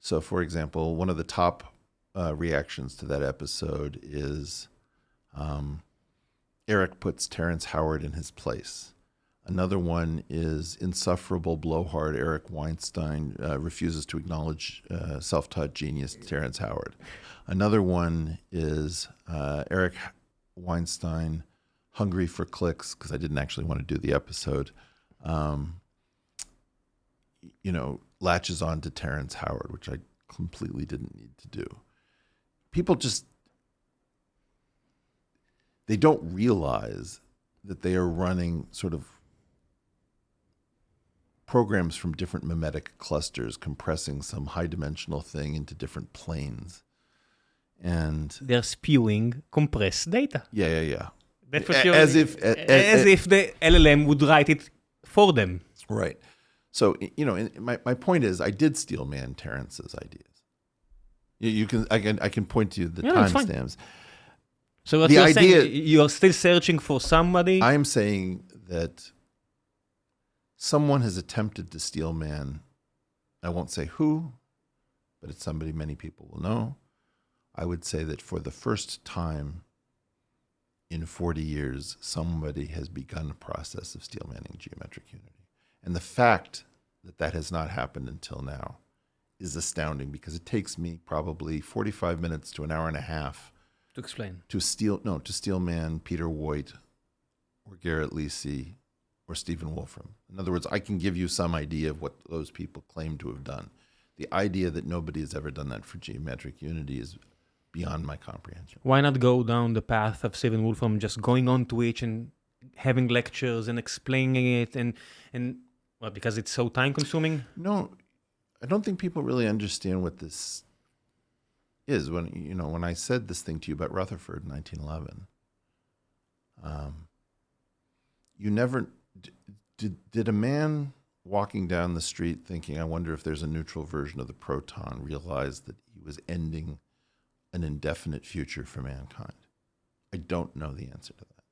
So, for example, one of the top reactions to that episode is Eric puts Terrence Howard in his place. Another one is insufferable blowhard Eric Weinstein refuses to acknowledge self-taught genius Terrence Howard. Another one is Eric Weinstein hungry for clicks, because I didn't actually want to do the episode, latches on to Terrence Howard, which I completely didn't need to do. People just, they don't realize that they are running sort of programs from different mimetic clusters, compressing some high-dimensional thing into different planes. And they're spewing compressed data. Yeah. That's what as if the LLM would write it for them. Right. So, my point is, I did steel man Terrence's ideas. I can point to you the timestamps. So what you're saying, you are still searching for somebody? I'm saying that someone has attempted to steel man. I won't say who, but it's somebody many people will know. I would say that for the first time in 40 years, somebody has begun a process of steel manning geometric unity. And the fact that that has not happened until now is astounding, because it takes me probably 45 minutes to an hour and a half to explain. To steel man Peter Voigt or Garrett Lisi or Stephen Wolfram. In other words, I can give you some idea of what those people claim to have done. The idea that nobody has ever done that for geometric unity is beyond my comprehension. Why not go down the path of Stephen Wolfram, just going on Twitch and having lectures and explaining it and well, because it's so time consuming? No, I don't think people really understand what this is. When I said this thing to you about Rutherford in 1911, you never did a man walking down the street thinking, I wonder if there's a neutral version of the proton, realize that he was ending an indefinite future for mankind? I don't know the answer to that.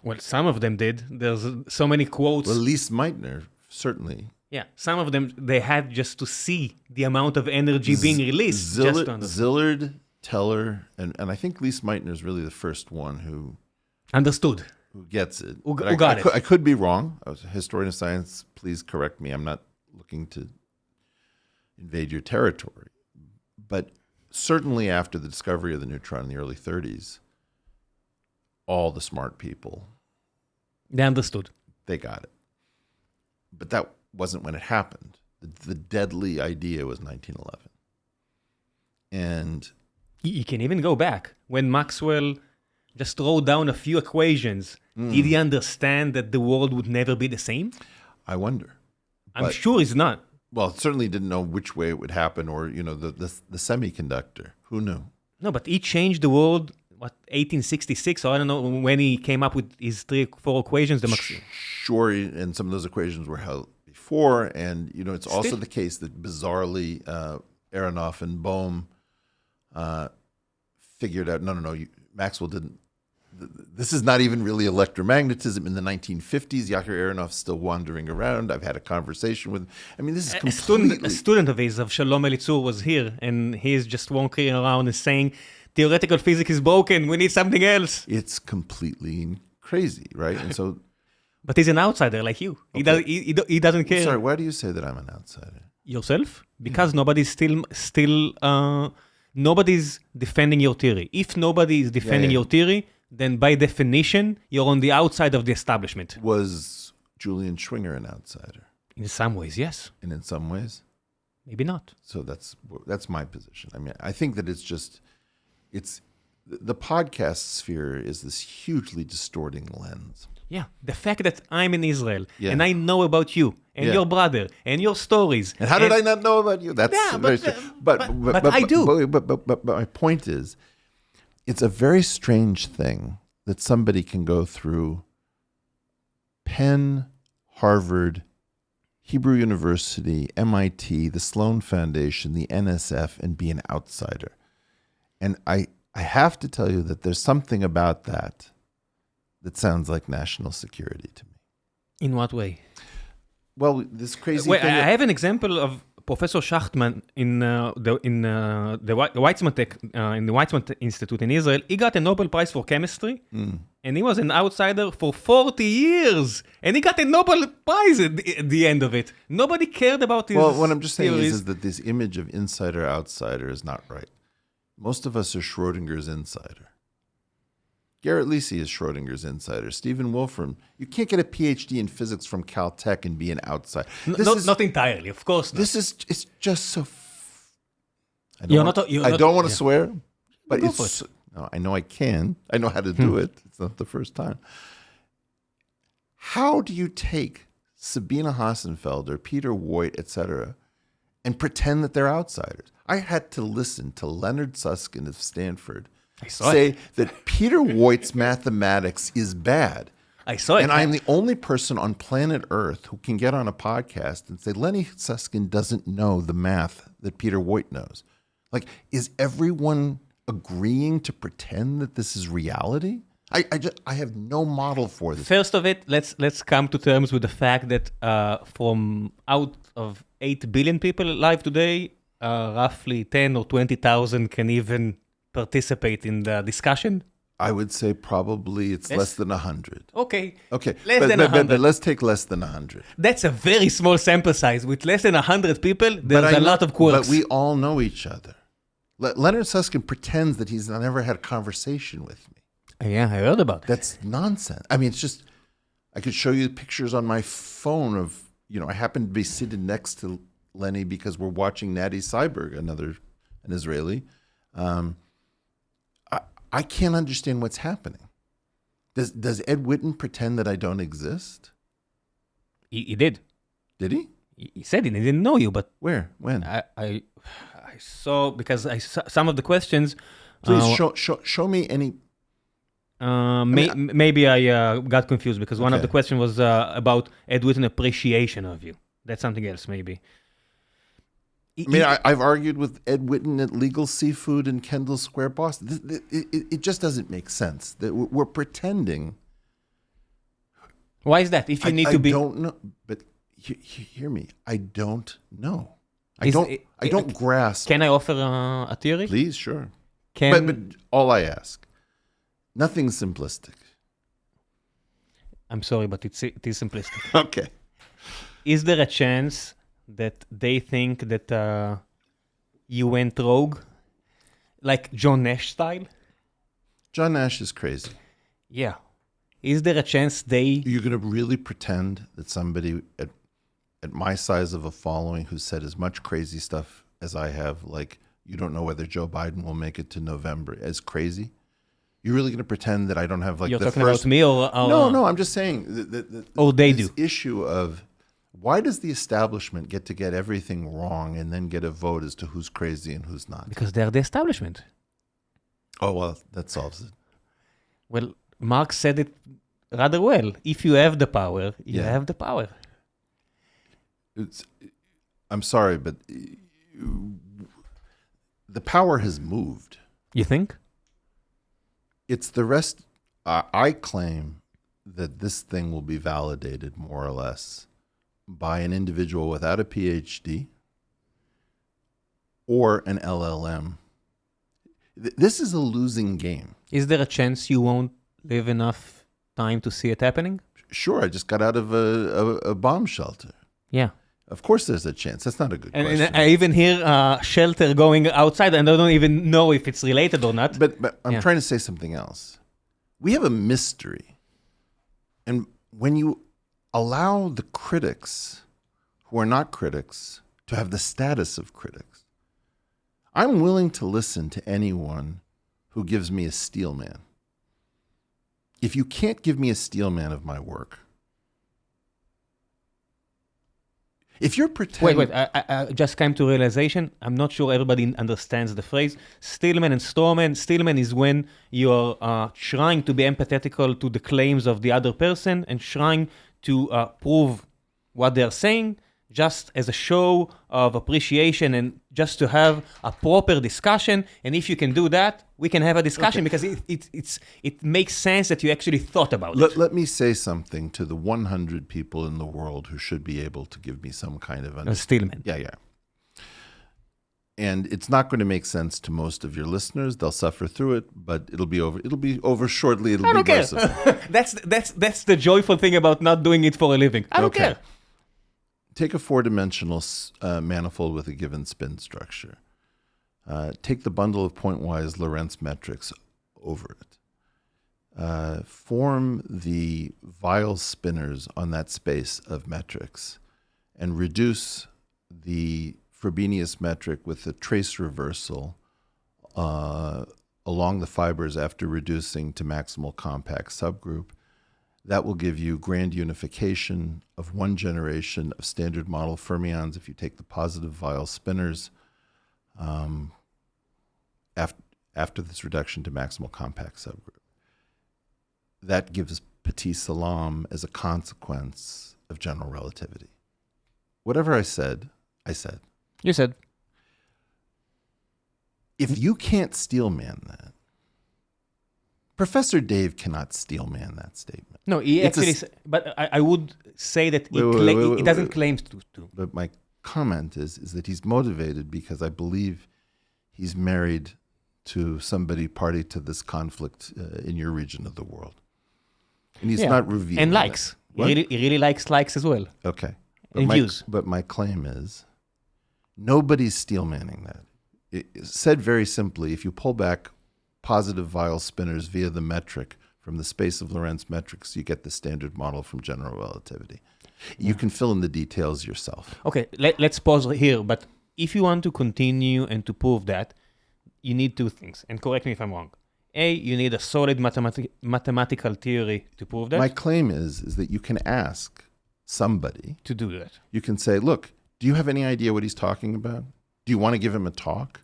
Well, some of them did. There's so many quotes. Well, Lise Meitner, certainly. Yeah, some of them, they had just to see the amount of energy being released. Szilard, Teller, and I think Lise Meitner is really the first one who... Understood. Who gets it. Who got it. I could be wrong. I was a historian of science. Please correct me. I'm not looking to invade your territory. But certainly after the discovery of the neutron in the early 30s, all the smart people... They understood. They got it. But that wasn't when it happened. The deadly idea was 1911. And... You can even go back. When Maxwell just wrote down a few equations, did he understand that the world would never be the same? I wonder. I'm sure he's not. Well, certainly didn't know which way it would happen, or the semiconductor. Who knew? No, but he changed the world, 1866, or I don't know, when he came up with his 3-4 equations. Sure, and some of those equations were held before, and it's also the case that bizarrely Aronoff and Bohm figured out, no, Maxwell didn't. This is not even really electromagnetism. In the 1950s, Yakir Aronoff's still wandering around. I've had a conversation with him. I mean, this is completely... A student of his, of Shalom Elitzur, was here, and he's just walking around and saying, theoretical physics is broken, we need something else. It's completely crazy, right? And so... But he's an outsider like you. Okay. He doesn't care. Sorry, why do you say that I'm an outsider? Yourself? Because nobody's nobody's defending your theory. If nobody is defending your theory, then by definition, you're on the outside of the establishment. Was Julian Schwinger an outsider? In some ways, yes. And in some ways? Maybe not. So that's my position. I mean, I think that it's the podcast sphere is this hugely distorting lens. Yeah, the fact that I'm in Israel and I know about you and your brother and your stories. And how did I not know about you? That's very true. But I do. But my point is, it's a very strange thing that somebody can go through Penn, Harvard, Hebrew University, MIT, the Sloan Foundation, the NSF, and be an outsider. And I have to tell you that there's something about that sounds like national security to me. In what way? Well, this crazy thing... I have an example of Professor Schachtman in the Weizmann Institute in Israel. He got a Nobel Prize for chemistry, and he was an outsider for 40 years. And he got a Nobel Prize at the end of it. Nobody cared about his Well, what I'm just saying theories. is that this image of insider-outsider is not right. Most of us are Schrodinger's insider. Garrett Lisi is Schrodinger's insider. Stephen Wolfram, you can't get a PhD in physics from Caltech and be an outsider. Not entirely, of course not. It's just so... I don't want to swear, but no, I know I can. I know how to do it. It's not the first time. How do you take Sabina Hassenfelder, Peter Voigt, etc., and pretend that they're outsiders? I had to listen to Leonard Susskind of Stanford say that Peter Voigt's mathematics is bad. I saw it. And I'm the only person on planet Earth who can get on a podcast and say, Lenny Susskind doesn't know the math that Peter Voigt knows. Like, is everyone agreeing to pretend that this is reality? I have no model for this. First of it, let's come to terms with the fact that from out of 8 billion people alive today, roughly 10 or 20,000 can even participate in the discussion? I would say probably it's less than 100. Okay. Less than 100. But let's take less than 100. That's a very small sample size. With less than 100 people, there's a lot of quirks. But we all know each other. Leonard Susskind pretends that he's never had a conversation with me. Yeah, I heard about it. That's nonsense. I mean, it's just, I could show you pictures on my phone of, I happen to be sitting next to Lenny because we're watching Nati Seiberg, an Israeli. I can't understand what's happening. Does Ed Witten pretend that I don't exist? He did. Did he? He said he didn't know you, but... Where? When? I saw, because I saw some of the questions... Please show me any... maybe I got confused, because one of the questions was about Ed Witten appreciation of you. That's something else, maybe. I mean, I've argued with Ed Witten at Legal Seafood in Kendall Square, Boston. It just doesn't make sense that we're pretending. Why is that? If you need to be... I don't know, but hear me. I don't know. I don't grasp. Can I offer a theory? Please, sure. But all I ask, nothing's simplistic. I'm sorry, but it is simplistic. Okay. Is there a chance that they think that you went rogue? Like John Nash style? John Nash is crazy. Yeah. Is there a chance You're going to really pretend that somebody at my size of a following who said as much crazy stuff as I have, like, you don't know whether Joe Biden will make it to November, as crazy? You're really going to pretend that I don't have, like, You're talking about me or... No, I'm just saying that or they this do. issue of... Why does the establishment get to get everything wrong and then get a vote as to who's crazy and who's not? Because they're the establishment. Oh, well, that solves it. Well, Marx said it rather well. If you have the power, you have the power. I'm sorry, but the power has moved. You think? It's the rest. I claim that this thing will be validated more or less by an individual without a PhD or an LLM. This is a losing game. Is there a chance you won't live enough time to see it happening? Sure, I just got out of a bomb shelter. Yeah. Of course there's a chance. That's not a good question. And I even hear shelter going outside, and I don't even know if it's related or not. But I'm trying to say something else. We have a mystery. And when you allow the critics who are not critics to have the status of critics, I'm willing to listen to anyone who gives me a steel man. If you can't give me a steel man of my work, if you're pretending... Wait, I just came to realization. I'm not sure everybody understands the phrase. Steelman and Strawman. Steelman is when you're trying to be empathetical to the claims of the other person and trying to prove what they're saying, just as a show of appreciation and just to have a proper discussion. And if you can do that, we can have a discussion because it makes sense that you actually thought about it. Let me say something to the 100 people in the world who should be able to give me some kind of A Steelman. Yeah. And it's not going to make sense to most of your listeners. They'll suffer through it, but it'll be over shortly. I don't care. That's the joyful thing about not doing it for a living. I don't care. Take a four-dimensional manifold with a given spin structure. Take the bundle of pointwise Lorentz metrics over it. Form the Weyl spinners on that space of metrics and reduce the Frobenius metric with a trace reversal along the fibers after reducing to maximal compact subgroup. That will give you grand unification of one generation of standard model fermions if you take the positive Weyl spinners after this reduction to maximal compact subgroup. That gives Petit Salam as a consequence of general relativity. Whatever I said, I said. You said. If you can't steelman that, Professor Dave cannot steelman that statement. No, he actually, but I would say that it doesn't claim to. But my comment is that he's motivated because I believe he's married to somebody party to this conflict in your region of the world. And he's not revealing and likes. He really likes likes as well. Okay. And views. But my claim is nobody's steelmanning that. Said very simply, if you pull back positive Weyl spinners via the metric from the space of Lorentz metrics, you get the standard model from general relativity. You can fill in the details yourself. Okay, let's pause here. But if you want to continue and to prove that, you need two things. And correct me if I'm wrong. A, you need a solid mathematical theory to prove that. My claim is that you can ask somebody to do that. You can say, look, do you have any idea what he's talking about? Do you want to give him a talk?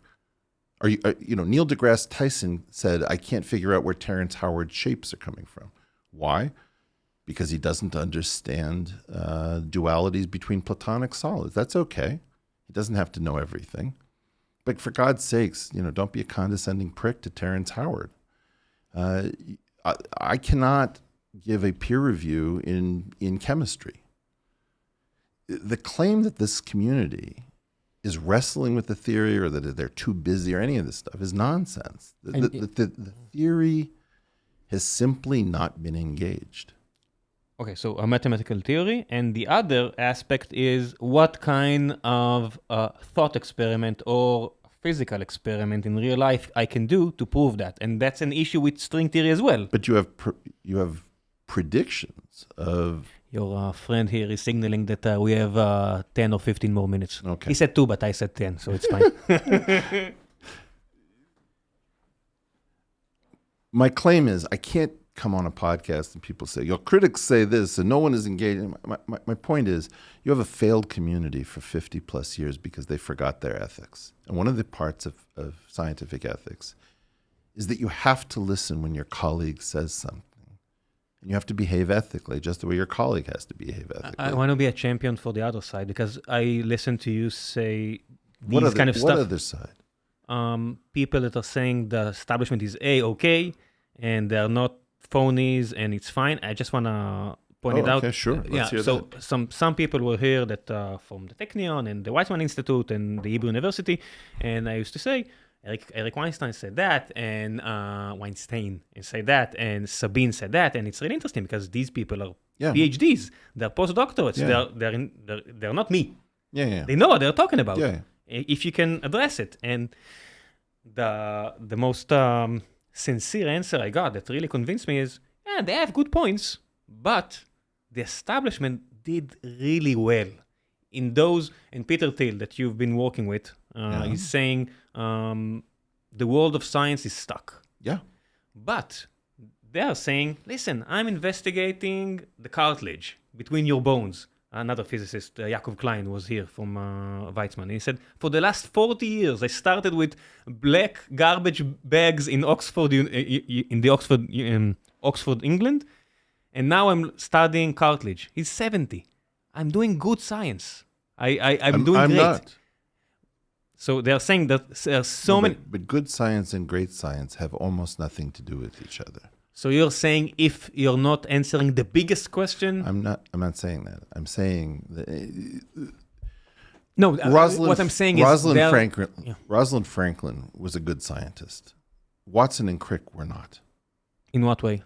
Neil deGrasse Tyson said, I can't figure out where Terrence Howard's shapes are coming from. Why? Because he doesn't understand dualities between Platonic solids. That's okay. He doesn't have to know everything. But for God's sakes, don't be a condescending prick to Terrence Howard. I cannot give a peer review in chemistry. The claim that this community is wrestling with the theory or that they're too busy or any of this stuff is nonsense. The theory has simply not been engaged. Okay, so a mathematical theory, and the other aspect is what kind of thought experiment or physical experiment in real life I can do to prove that. And that's an issue with string theory as well. But you have predictions of... Your friend here is signaling that we have 10 or 15 more minutes. Okay. He said 2, but I said 10, so it's fine. My claim is I can't come on a podcast and people say, your critics say this and no one is engaged. My point is, you have a failed community for 50 plus years because they forgot their ethics. And one of the parts of scientific ethics is that you have to listen when your colleague says something. And you have to behave ethically, just the way your colleague has to behave ethically. I want to be a champion for the other side, because I listen to you say these kind of stuff. What other side? People that are saying the establishment is A-okay, and they're not phonies, and it's fine. I just want to point it out. Okay, sure. Let's hear so that. some people were here that from the Technion and the Weizmann Institute and the Hebrew University, and I used to say, Eric Weinstein said that, and Weinstein said that, and Sabine said that, and it's really interesting because these people are PhDs, they're postdoctorates, they're not me. They know what they're talking about. If you can address it. And the most sincere answer I got that really convinced me is, they have good points, but the establishment did really well in those, and Peter Thiel that you've been working with, is saying the world of science is stuck. Yeah. But they are saying, listen, I'm investigating the cartilage between your bones. Another physicist, Yaakov Klein, was here from Weizmann. He said, for the last 40 years, I started with black garbage bags in Oxford, in the Oxford, England, and now I'm studying cartilage. He's 70. I'm doing good science. I'm doing great. Not. So they're saying that there are so many... But good science and great science have almost nothing to do with each other. So you're saying if you're not answering the biggest question... I'm not saying that. I'm saying that... No, what I'm saying is... Rosalind Franklin was a good scientist. Watson and Crick were not. In what way?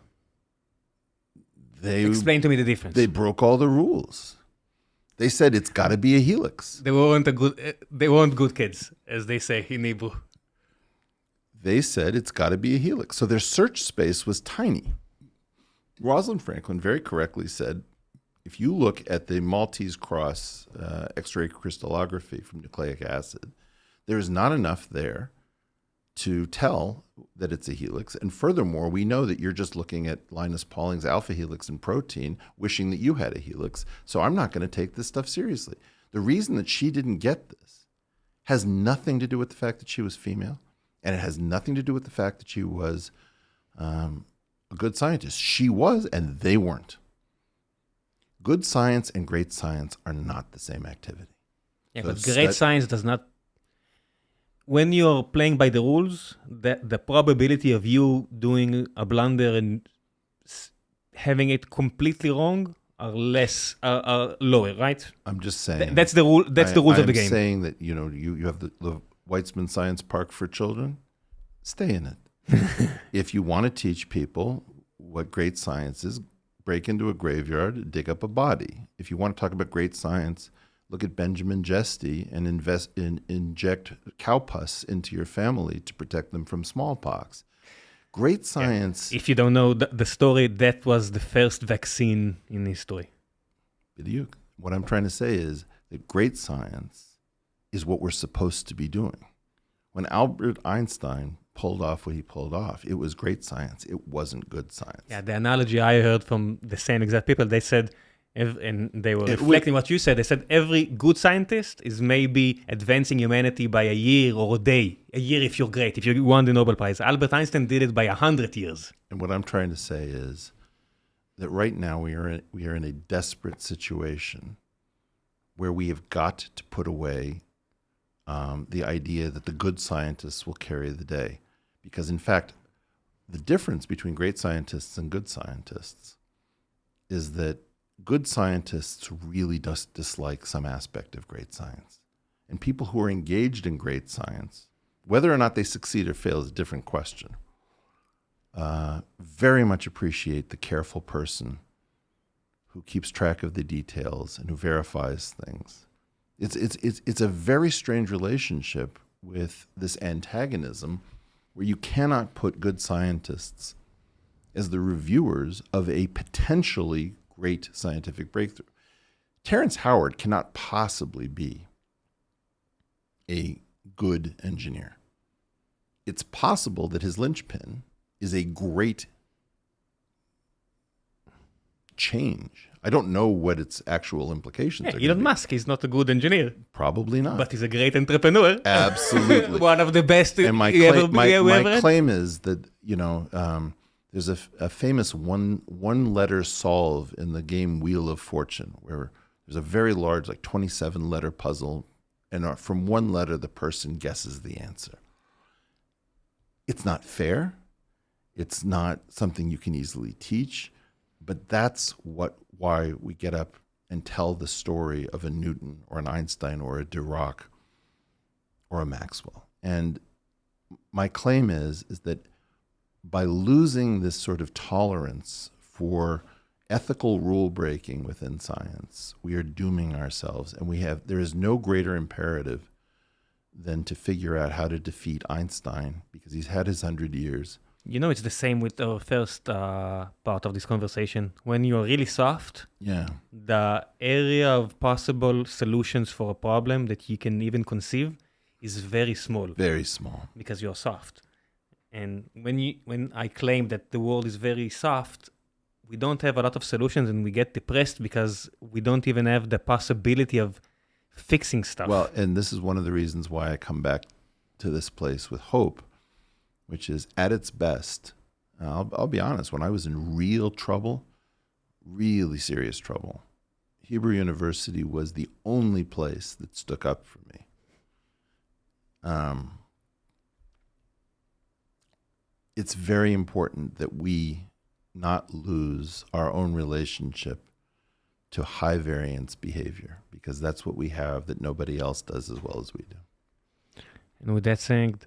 Explain to me the difference. They broke all the rules. They said it's got to be a helix. They weren't good kids, as they say in Hebrew. They said it's got to be a helix. So their search space was tiny. Rosalind Franklin very correctly said, if you look at the Maltese cross X-ray crystallography from nucleic acid, there is not enough there to tell that it's a helix. And furthermore, we know that you're just looking at Linus Pauling's alpha helix in protein, wishing that you had a helix. So I'm not going to take this stuff seriously. The reason that she didn't get this has nothing to do with the fact that she was female, and it has nothing to do with the fact that she was a good scientist. She was, and they weren't. Good science and great science are not the same activity. Yeah, so but great science does not... When you're playing by the rules, the probability of you doing a blunder and having it completely wrong are lower, right? I'm just saying. That's the rule. That's the rules of the game. I'm saying that you have the Weitzman Science Park for children. Stay in it. If you want to teach people what great science is, break into a graveyard, dig up a body. If you want to talk about great science, look at Benjamin Jesty and inject cow pus into your family to protect them from smallpox. Great science... If you don't know the story, that was the first vaccine in history. What I'm trying to say is that great science is what we're supposed to be doing. When Albert Einstein pulled off what he pulled off, it was great science. It wasn't good science. Yeah, the analogy I heard from the same exact people, they said... And they were reflecting what you said. They said every good scientist is maybe advancing humanity by a year or a day. A year if you're great, if you won the Nobel Prize. Albert Einstein did it by 100 years. And what I'm trying to say is that right now we are in a desperate situation where we have got to put away the idea that the good scientists will carry the day. Because in fact, the difference between great scientists and good scientists is that good scientists really dislike some aspect of great science. And people who are engaged in great science, whether or not they succeed or fail is a different question, very much appreciate the careful person who keeps track of the details and who verifies things. It's a very strange relationship with this antagonism where you cannot put good scientists as the reviewers of a potentially great scientific breakthrough. Terrence Howard cannot possibly be a good engineer. It's possible that his linchpin is a great change. I don't know what its actual implications are. Elon Musk is not a good engineer. Probably not. But he's a great entrepreneur. Absolutely. One of the best and my claim is that, there's a famous one-letter solve in the game Wheel of Fortune, where there's a very large, 27-letter puzzle, and from one letter, the person guesses the answer. It's not fair. It's not something you can easily teach, but that's why we get up and tell the story of a Newton or an Einstein or a Dirac or a Maxwell. And my claim is that by losing this sort of tolerance for ethical rule breaking within science, we are dooming ourselves, and there is no greater imperative than to figure out how to defeat Einstein, because he's had his 100 years. It's the same with our first part of this conversation. When you're really soft, the area of possible solutions for a problem that you can even conceive is very small. Very small. Because you're soft. And when I claim that the world is very soft, we don't have a lot of solutions, and we get depressed because we don't even have the possibility of fixing stuff. Well, and this is one of the reasons why I come back to this place with hope, which is at its best. I'll be honest, when I was in real trouble, really serious trouble, Hebrew University was the only place that stuck up for me. It's very important that we not lose our own relationship to high variance behavior, because that's what we have that nobody else does as well as we do. And with that saying,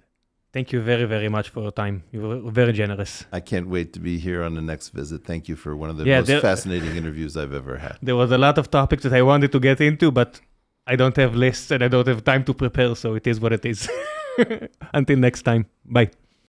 thank you very, very much for your time. You were very generous. I can't wait to be here on the next visit. Thank you for one of the most fascinating interviews I've ever had. There was a lot of topics that I wanted to get into, but I don't have lists and I don't have time to prepare, so it is what it is. Until next time. Bye.